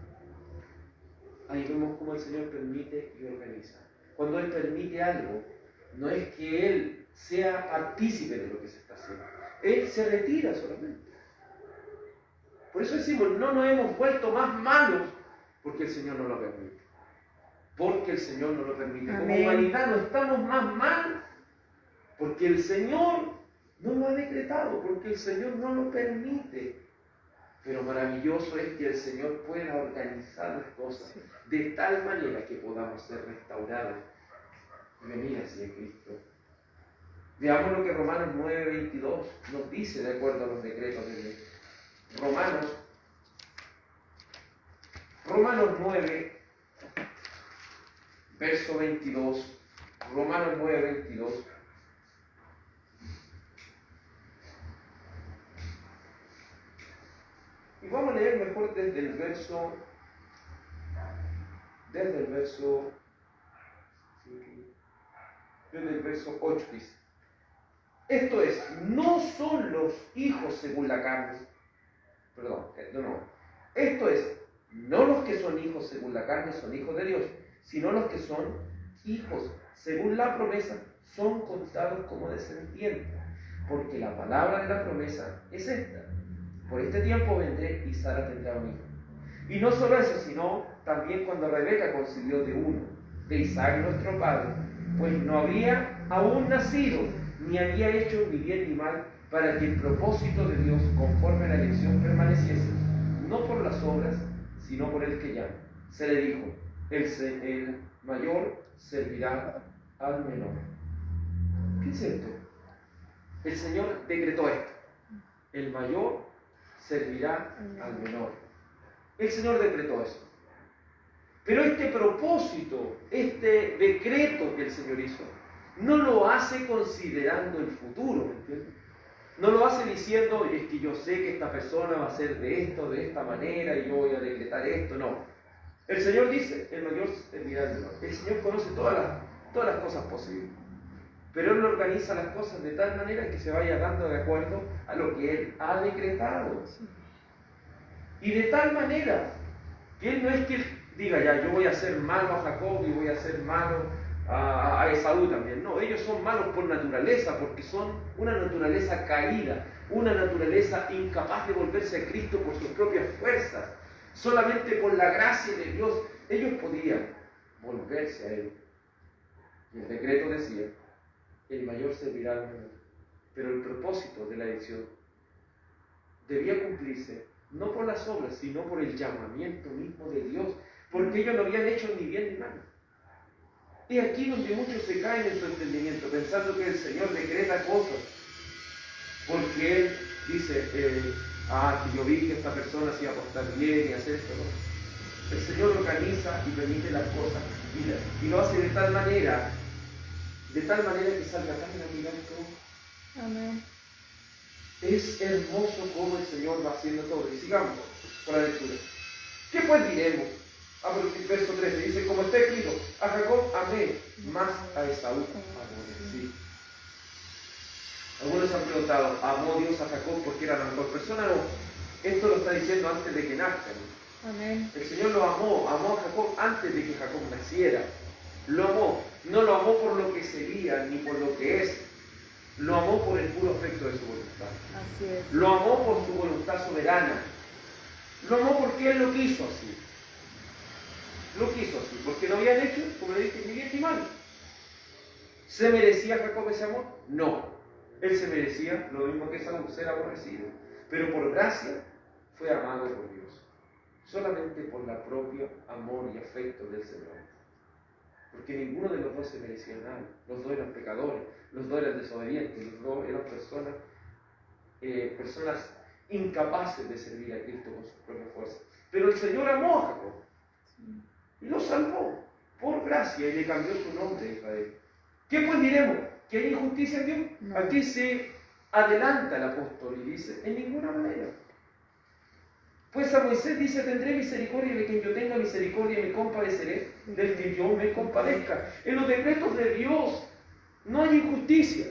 S1: Ahí vemos cómo el Señor permite y organiza. Cuando Él permite algo, no es que Él sea partícipe de lo que se está haciendo. Él se retira solamente. Por eso decimos, no nos hemos vuelto más malos porque el Señor no lo permite. Porque el Señor no lo permite. Amén. Como humanidad no estamos más mal porque el Señor no lo ha decretado, porque el Señor no lo permite. Pero maravilloso es que el Señor pueda organizar las cosas de tal manera que podamos ser restaurados y venir hacia Cristo. Veamos lo que Romanos 9:22 nos dice de acuerdo a los decretos de Dios. Romanos 9, verso 22. Romanos 9:22. desde el verso 8 dice, esto es, no son los hijos según la carne, esto es, no los que son hijos según la carne son hijos de Dios, sino los que son hijos según la promesa son contados como descendientes, porque la palabra de la promesa es esta: por este tiempo vendré y Sara tendrá un hijo. Y no solo eso, sino también cuando Rebeca concibió de uno, de Isaac nuestro padre, pues no había aún nacido, ni había hecho ni bien ni mal, para que el propósito de Dios conforme a la elección permaneciese, no por las obras, sino por el que llama. Se le dijo, el mayor servirá al menor. ¿Qué es esto? El Señor decretó esto: el mayor servirá al menor. El Señor decretó eso. Pero este propósito, este decreto que el Señor hizo, no lo hace considerando el futuro, ¿me entiendes? No lo hace diciendo, es que yo sé que esta persona va a ser de esto, de esta manera, y yo voy a decretar esto. No. El Señor dice, el mayor servirá al menor. El Señor conoce todas las cosas posibles. Pero Él organiza las cosas de tal manera que se vaya dando de acuerdo a lo que Él ha decretado. Y de tal manera que Él no es que diga, ya, yo voy a hacer malo a Jacob y voy a hacer malo a Esaú también. No, ellos son malos por naturaleza, porque son una naturaleza caída, una naturaleza incapaz de volverse a Cristo por sus propias fuerzas. Solamente por la gracia de Dios ellos podían volverse a Él. Y el decreto decía, el mayor servirá al menor. Pero el propósito de la elección debía cumplirse no por las obras, sino por el llamamiento mismo de Dios, porque ellos no habían hecho ni bien ni mal. Y aquí donde muchos se caen en su entendimiento, pensando que el Señor decreta cosas, porque Él dice, que yo vi que esta persona se iba a portar bien y hacer esto, ¿no? El Señor organiza y permite las cosas, y lo hace de tal manera que salga tan natural todo.
S2: Amén.
S1: Es hermoso cómo el Señor va haciendo todo. Y sigamos por la lectura. ¿Qué pues diremos? Verso 13 dice, como está escrito, a Jacob amé, más a Esaú aborrecí. Algunos han preguntado, ¿amó Dios a Jacob porque era la mejor persona? No, esto lo está diciendo antes de que nazca.
S2: Amén.
S1: El Señor lo amó a Jacob antes de que Jacob naciera. Lo amó, no lo amó por lo que sería ni por lo que es. Lo amó por el puro afecto de su voluntad.
S2: Así es.
S1: Lo amó por su voluntad soberana. Lo amó porque Él lo quiso así. Lo quiso así, porque no habían hecho, como le dije, ni bien ni mal. ¿Se merecía Jacob ese amor? No. Él se merecía lo mismo que Esaú, ser aborrecido. Pero por gracia fue amado por Dios. Solamente por la propia amor y afecto del Señor. Porque ninguno de los dos se merecía nada. Los dos eran pecadores, los dos eran desobedientes, los dos eran personas incapaces de servir a Cristo con sus propias fuerzas. Pero el Señor amó a Jacob y lo salvó por gracia y le cambió su nombre a Israel. ¿Qué pues diremos? ¿Que hay injusticia en Dios?
S2: No.
S1: Aquí se adelanta el apóstol y dice, en ninguna manera. Pues a Moisés dice, tendré misericordia de quien yo tenga misericordia y me compadeceré del que yo me compadezca. En los decretos de Dios no hay injusticia,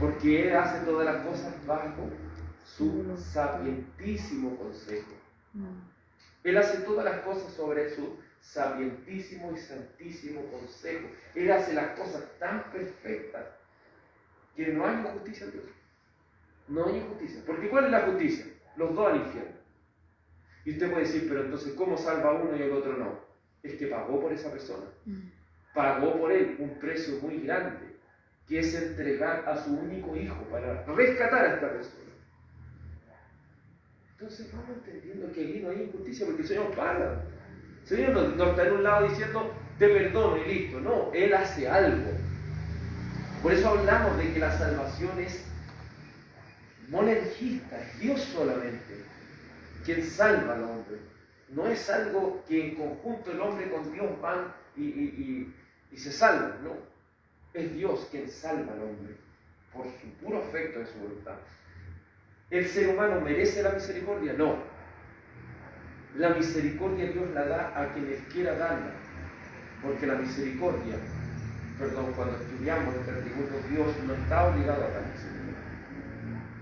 S1: porque Él hace todas las cosas bajo su sapientísimo consejo. Él hace todas las cosas sobre su sapientísimo y santísimo consejo. Él hace las cosas tan perfectas que no hay injusticia en Dios. No hay injusticia. Porque ¿cuál es la justicia? Los dos al infierno. Y usted puede decir, pero entonces, ¿cómo salva uno y el otro no? El que pagó por esa persona. Pagó por él un precio muy grande, que es entregar a su único hijo para rescatar a esta persona. Entonces vamos entendiendo que aquí no hay injusticia porque el Señor paga. El Señor no está en un lado diciendo, te perdono y listo. No, Él hace algo. Por eso hablamos de que la salvación es monergista, es Dios solamente quien salva al hombre. No es algo que en conjunto el hombre con Dios van y se salvan, no. Es Dios quien salva al hombre por su puro afecto de su voluntad. ¿El ser humano merece la misericordia? No. La misericordia Dios la da a quien Él quiera darla, porque la misericordia, cuando estudiamos este atributo, Dios no está obligado a dar misericordia.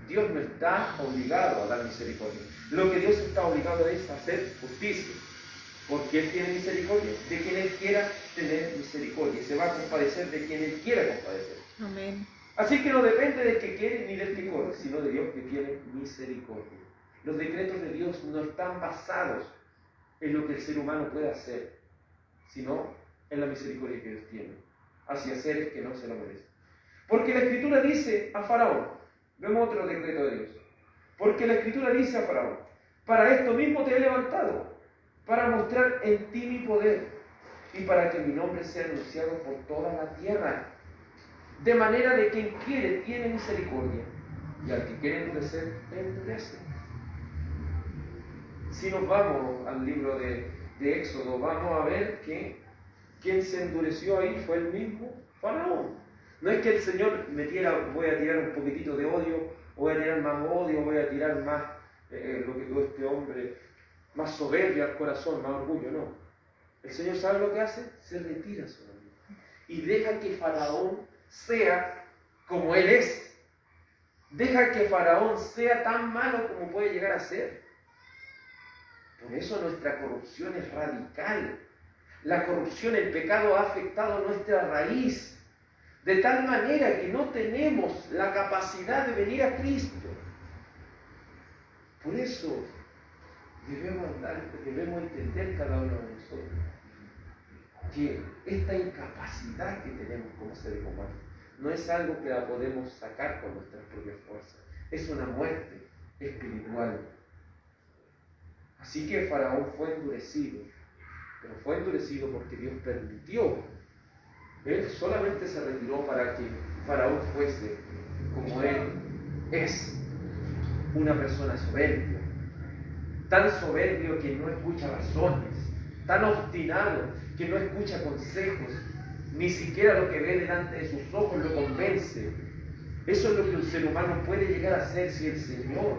S1: Dios no está obligado a dar misericordia. Lo que Dios está obligado es a hacer justicia, porque Él tiene misericordia de quien Él quiera tener misericordia, y se va a compadecer de quien Él quiera compadecer.
S2: Amén.
S1: Así que no depende del que quiere ni del que corre, sino de Dios que tiene misericordia. Los decretos de Dios no están basados en lo que el ser humano puede hacer, sino en la misericordia que Dios tiene hacia seres que no se lo merecen. Porque la Escritura dice a Faraón, vemos otro decreto de Dios, porque la Escritura dice a Faraón, para esto mismo te he levantado, para mostrar en ti mi poder y para que mi nombre sea anunciado por toda la tierra. De manera de quien quiere tiene misericordia, y al que quiere endurecer, endurece. Si nos vamos al libro de Éxodo, vamos a ver que quien se endureció ahí fue el mismo Faraón. No es que el Señor voy a tirar un poquitito de odio, voy a tirar más odio, voy a tirar más lo que tuvo este hombre, más soberbia al corazón, más orgullo, no. El Señor, ¿sabe lo que hace? Se retira solamente y deja que Faraón sea como él es. Deja que Faraón sea tan malo como puede llegar a ser. Por eso nuestra corrupción es radical. La corrupción, el pecado ha afectado nuestra raíz, de tal manera que no tenemos la capacidad de venir a Cristo. Por eso debemos entender cada uno de nosotros que esta incapacidad que tenemos como seres humanos no es algo que la podemos sacar con nuestras propias fuerzas, es una muerte espiritual. Así que Faraón fue endurecido, pero fue endurecido porque Dios permitió. Él solamente se retiró para que Faraón fuese como él es, una persona soberbia, tan soberbio que no escucha razones, tan obstinado que no escucha consejos, ni siquiera lo que ve delante de sus ojos lo convence. Eso es lo que un ser humano puede llegar a ser si el Señor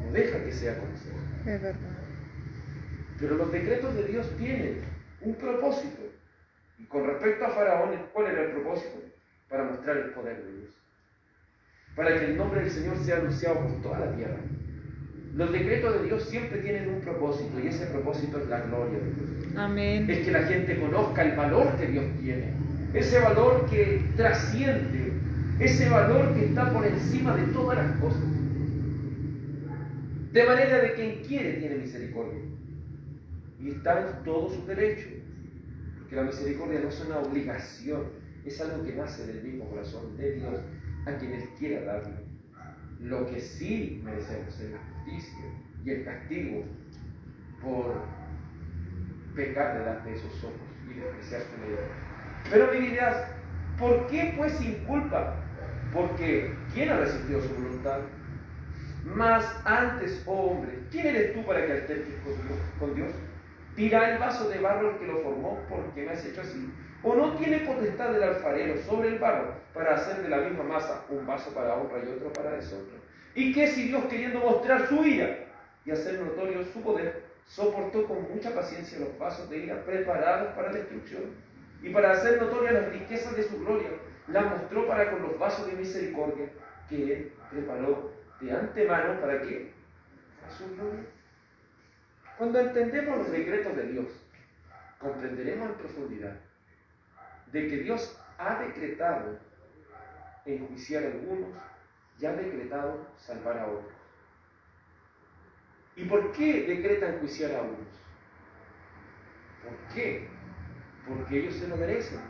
S1: no deja que sea como sea.
S2: Es verdad.
S1: Pero los decretos de Dios tienen un propósito. Y con respecto a Faraón, ¿cuál era el propósito? Para mostrar el poder de Dios. Para que el nombre del Señor sea anunciado por toda la tierra. Los decretos de Dios siempre tienen un propósito, y ese propósito es la gloria de Dios.
S2: Amén.
S1: Es que la gente conozca el valor que Dios tiene. Ese valor que trasciende. Ese valor que está por encima de todas las cosas. De manera de quien quiere tiene misericordia. Y está en todos sus derechos. Porque la misericordia no es una obligación, es algo que nace del mismo corazón de Dios a quien Él quiera darle. Lo que sí merecemos es la justicia y el castigo por pecar delante de esos ojos y despreciar su ley. Pero me dirás, ¿por qué pues sin culpa? Porque ¿quién ha resistido su voluntad? Mas antes, oh hombre, ¿quién eres tú para que alterques con Dios? Tira el vaso de barro el que lo formó, porque me has hecho así. ¿O no tiene potestad el alfarero sobre el barro para hacer de la misma masa un vaso para honra y otro para deshonra? ¿Y qué si Dios, queriendo mostrar su ira y hacer notorio su poder, soportó con mucha paciencia los vasos de ira preparados para destrucción? Y para hacer notorias las riquezas de su gloria, las mostró para con los vasos de misericordia que Él preparó de antemano. ¿Para qué? Para su gloria. Cuando entendemos los decretos de Dios, comprenderemos en profundidad de que Dios ha decretado enjuiciar a algunos y ha decretado salvar a otros. ¿Y por qué decreta enjuiciar a unos? ¿Por qué? Porque ellos se lo merecen.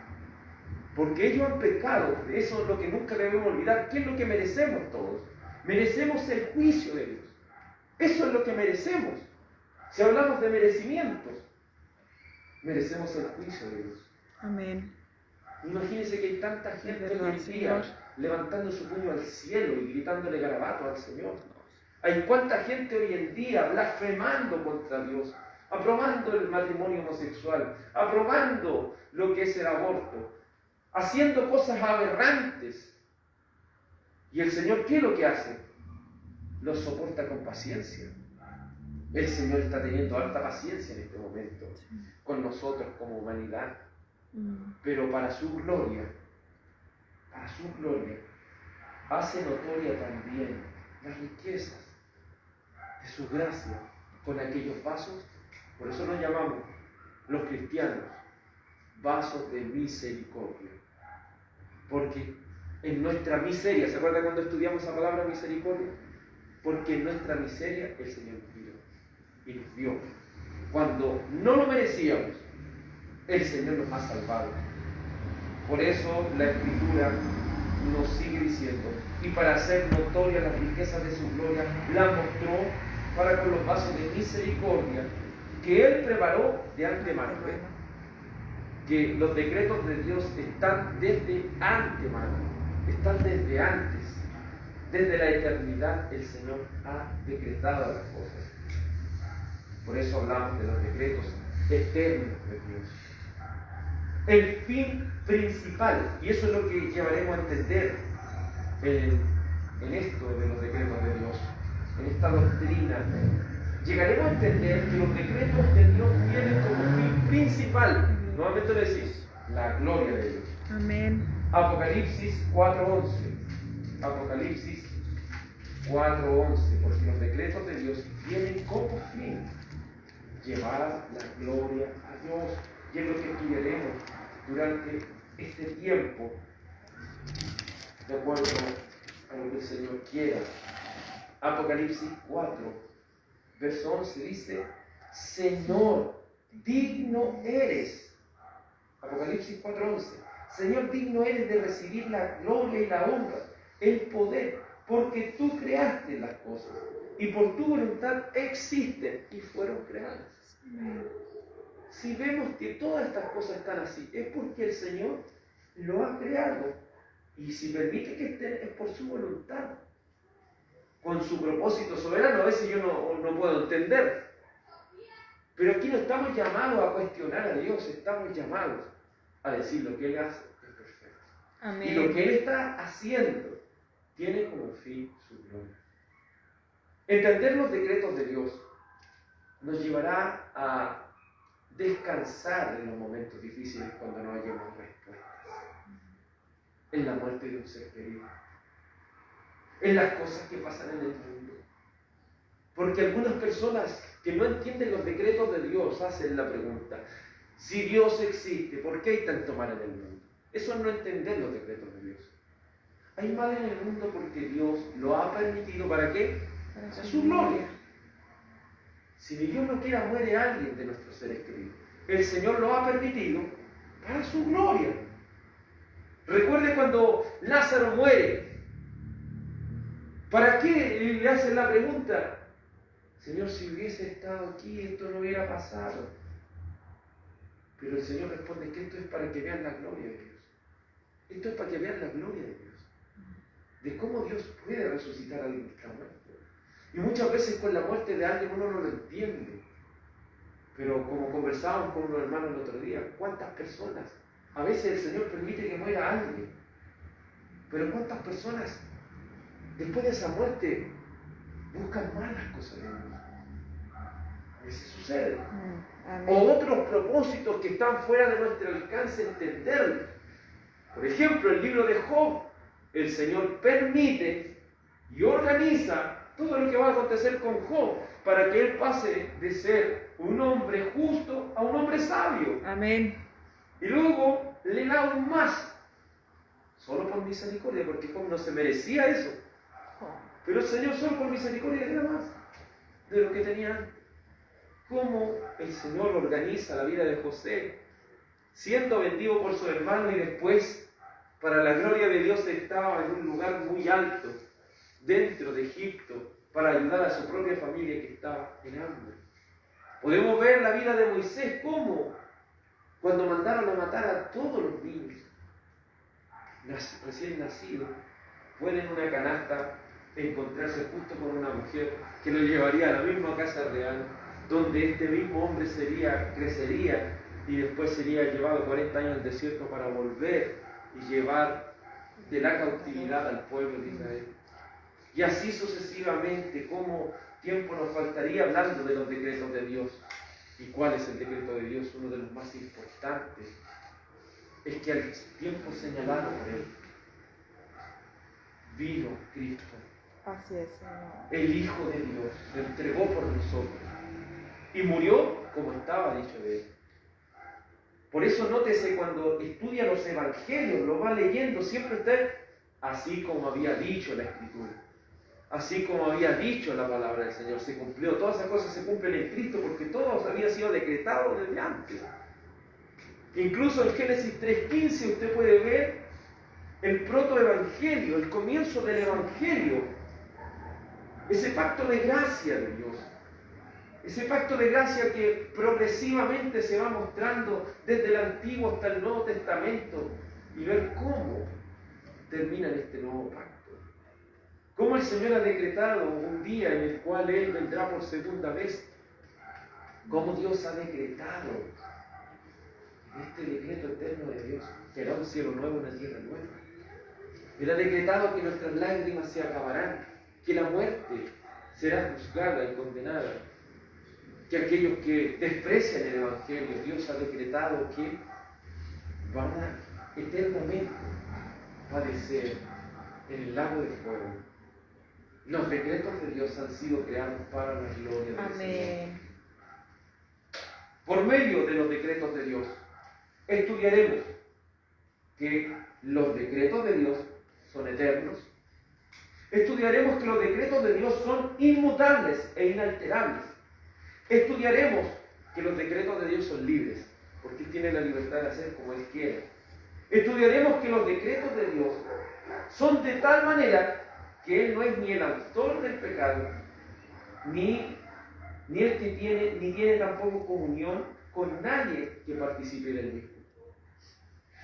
S1: Porque ellos han pecado. Eso es lo que nunca debemos olvidar. ¿Qué es lo que merecemos todos? Merecemos el juicio de Dios. Eso es lo que merecemos. Si hablamos de merecimientos, merecemos el juicio de Dios.
S2: Amén.
S1: Imagínense que hay tanta gente
S2: verdad,
S1: hoy en día
S2: Señor,
S1: levantando su puño al cielo y gritándole garabato al Señor. Hay cuánta gente hoy en día blasfemando contra Dios, aprobando el matrimonio homosexual, aprobando lo que es el aborto, haciendo cosas aberrantes. ¿Y el Señor qué es lo que hace? Los soporta con paciencia. El Señor está teniendo harta paciencia en este momento con nosotros como humanidad, pero para su gloria, hace notoria también las riquezas de su gracia con aquellos vasos. Por eso nos llamamos los cristianos vasos de misericordia, porque en nuestra miseria, ¿se acuerda cuando estudiamos esa palabra misericordia? Porque en nuestra miseria el Señor nos miró y nos vio. Cuando no lo merecíamos, el Señor nos ha salvado. Por eso la Escritura nos sigue diciendo, y para hacer notoria las riquezas de su gloria, la mostró para con los vasos de misericordia que Él preparó de antemano. Que los decretos de Dios están desde antemano, están desde antes, desde la eternidad el Señor ha decretado las cosas. Por eso hablamos de los decretos eternos de Dios. El fin principal, y eso es lo que llevaremos a entender en esto de los decretos de Dios, en esta doctrina, llegaremos a entender que los decretos de Dios tienen como fin principal, nuevamente lo decís, la gloria de Dios.
S2: Amén.
S1: Apocalipsis 4:11. Apocalipsis 4:11, porque los decretos de Dios tienen como fin llevar la gloria a Dios. Y es lo que estudiaremos durante este tiempo, de acuerdo a lo que el Señor quiera. Apocalipsis 4, verso 11 dice: Señor, digno eres. Apocalipsis 4:11. Señor, digno eres de recibir la gloria y la honra, el poder, porque tú creaste las cosas y por tu voluntad existen y fueron creadas. Si vemos que todas estas cosas están así, es porque el Señor lo ha creado. Y si permite que estén, es por su voluntad. Con su propósito soberano, a veces yo no puedo entender. Pero aquí no estamos llamados a cuestionar a Dios, estamos llamados a decir lo que Él hace es perfecto.
S2: Amén.
S1: Y lo que Él está haciendo tiene como fin su gloria. Entender los decretos de Dios nos llevará a descansar en los momentos difíciles cuando no hayamos respuestas. En la muerte de un ser querido. En las cosas que pasan en el mundo. Porque algunas personas que no entienden los decretos de Dios hacen la pregunta: si Dios existe, ¿por qué hay tanto mal en el mundo? Eso es no entender los decretos de Dios. Hay mal en el mundo porque Dios lo ha permitido. ¿Para qué? Para su gloria. Si Dios no quiera, muere alguien de nuestros seres queridos. El Señor lo ha permitido para su gloria. Recuerde cuando Lázaro muere. ¿Para qué le hacen la pregunta? Señor, si hubiese estado aquí, esto no hubiera pasado. Pero el Señor responde que esto es para que vean la gloria de Dios. Esto es para que vean la gloria de Dios. De cómo Dios puede resucitar a alguien que está muerto. Y muchas veces con la muerte de alguien uno no lo entiende. Pero como conversábamos con unos hermanos el otro día, ¿cuántas personas? A veces el Señor permite que muera alguien. Pero ¿cuántas personas después de esa muerte buscan más las cosas de Dios? A veces sucede. O otros propósitos que están fuera de nuestro alcance entender. Por ejemplo, el libro de Job. El Señor permite y organiza todo lo que va a acontecer con Job para que él pase de ser un hombre justo a un hombre sabio.
S2: Amén.
S1: Y luego le da aún más, solo por misericordia, porque Job no se merecía eso. Pero el Señor solo por misericordia le da más de lo que tenía antes. Cómo el Señor organiza la vida de José, siendo vendido por su hermano y después, para la gloria de Dios, estaba en un lugar muy alto, dentro de Egipto, para ayudar a su propia familia que estaba en hambre. Podemos ver la vida de Moisés, cómo cuando mandaron a matar a todos los niños recién nacidos, pueden en una canasta encontrarse justo con una mujer que lo llevaría a la misma casa real, donde este mismo hombre crecería y después sería llevado 40 años al desierto para volver y llevar de la cautividad al pueblo de Israel. Y así sucesivamente, como tiempo nos faltaría hablando de los decretos de Dios. ¿Y cuál es el decreto de Dios? Uno de los más importantes. Es que al tiempo señalado por Él, vino Cristo.
S2: Así es, Señor.
S1: El Hijo de Dios se entregó por nosotros y murió como estaba dicho de Él. Por eso nótese cuando estudia los evangelios, lo va leyendo, siempre está así como había dicho la Escritura, así como había dicho la palabra del Señor, se cumplió. Todas esas cosas se cumplen en Cristo porque todo había sido decretado desde antes. Incluso en Génesis 3:15 usted puede ver el protoevangelio, el comienzo del evangelio, ese pacto de gracia de Dios. Ese pacto de gracia que progresivamente se va mostrando desde el Antiguo hasta el Nuevo Testamento y ver cómo termina en este nuevo pacto. Cómo el Señor ha decretado un día en el cual Él vendrá por segunda vez. Cómo Dios ha decretado este decreto eterno de Dios, que hará un cielo nuevo y una tierra nueva. Él ha decretado que nuestras lágrimas se acabarán, que la muerte será juzgada y condenada, que aquellos que desprecian el Evangelio, Dios ha decretado que van a eternamente padecer en el lago de fuego. Los decretos de Dios han sido creados para la gloria del Señor. Por medio de los decretos de Dios, estudiaremos que los decretos de Dios son eternos. Estudiaremos que los decretos de Dios son inmutables e inalterables. Estudiaremos que los decretos de Dios son libres, porque Él tiene la libertad de hacer como Él quiere. Estudiaremos que los decretos de Dios son de tal manera que Él no es ni el autor del pecado, ni el que tiene tampoco comunión con nadie que participe en el mismo.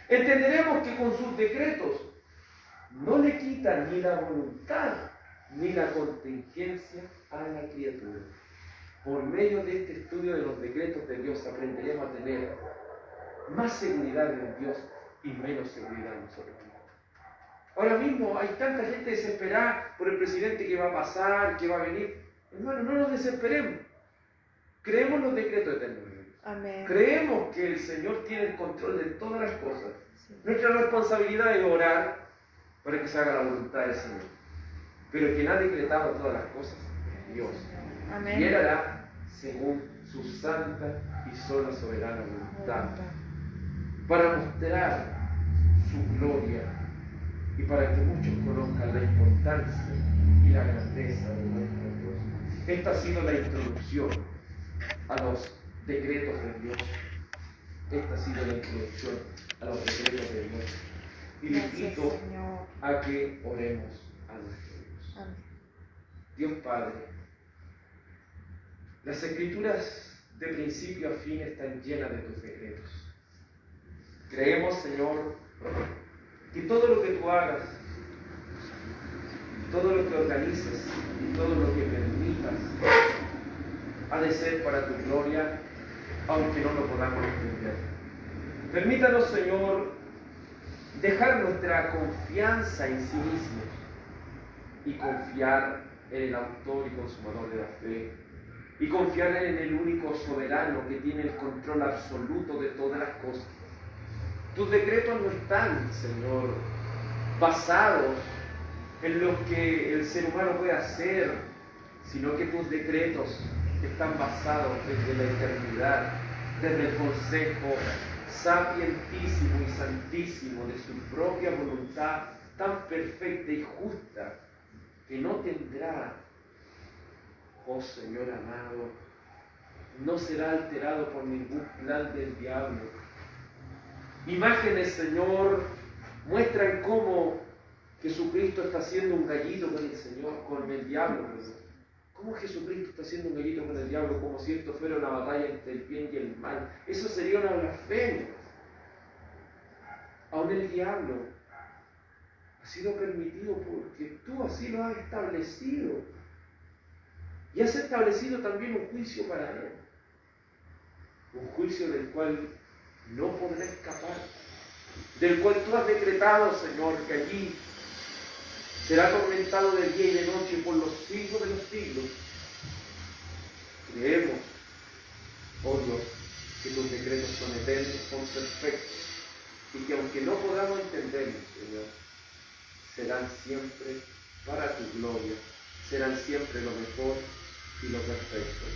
S1: Entenderemos que con sus decretos no le quitan ni la voluntad ni la contingencia a la criatura. Por medio de este estudio de los decretos de Dios aprenderemos a tener más seguridad en Dios y menos seguridad en nosotros mismos. Ahora mismo hay tanta gente desesperada por el presidente que va a pasar, que va a venir. Hermano, no nos desesperemos. Creemos los decretos eternos de Dios.
S2: Amén.
S1: Creemos que el Señor tiene el control de todas las cosas. Sí. Nuestra responsabilidad es orar para que se haga la voluntad del Señor. Pero quien ha decretado todas las cosas es Dios.
S2: Amén.
S1: Y Él hará según su santa y sola soberana voluntad, para mostrar su gloria y para que muchos conozcan la importancia y la grandeza de nuestro Dios. Esta ha sido la introducción a los decretos de Dios. Esta ha sido la introducción a los decretos de Dios. Y le invito a que oremos a nuestro Dios.
S2: Amén.
S1: Dios Padre, las Escrituras de principio a fin están llenas de tus decretos. Creemos, Señor, que todo lo que tú hagas, todo lo que organices y todo lo que permitas ha de ser para tu gloria, aunque no lo podamos entender. Permítanos, Señor, dejar nuestra confianza en sí mismos y confiar en el autor y consumador de la fe, y confiar en el único soberano que tiene el control absoluto de todas las cosas. Tus decretos no están, Señor, basados en lo que el ser humano puede hacer, sino que tus decretos están basados desde la eternidad, desde el consejo sapientísimo y santísimo de su propia voluntad tan perfecta y justa que no tendrá, oh Señor amado, no será alterado por ningún plan del diablo. Imágenes, Señor, muestran cómo Jesucristo está haciendo un gallito con el Señor, con el diablo. ¿Cómo Jesucristo está haciendo un gallito con el diablo como si esto fuera una batalla entre el bien y el mal? Eso sería una blasfemia. Aún el diablo ha sido permitido porque tú así lo has establecido. Y has establecido también un juicio para él. Un juicio del cual no podrá escapar. Del cual tú has decretado, Señor, que allí será atormentado de día y de noche por los siglos de los siglos. Creemos, oh Dios, que tus decretos son eternos, son perfectos, y que aunque no podamos entenderlos, Señor, serán siempre para tu gloria, serán siempre lo mejor y lo perfecto.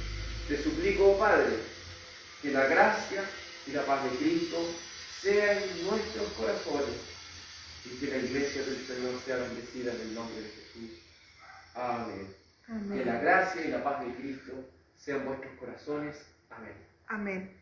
S1: Te suplico, oh Padre, que la gracia y la paz de Cristo sea en nuestros corazones y que la iglesia del Señor sea bendecida en el nombre de Jesús. Amén.
S2: Amén.
S1: Que la gracia y la paz de Cristo sean vuestros corazones. Amén.
S2: Amén.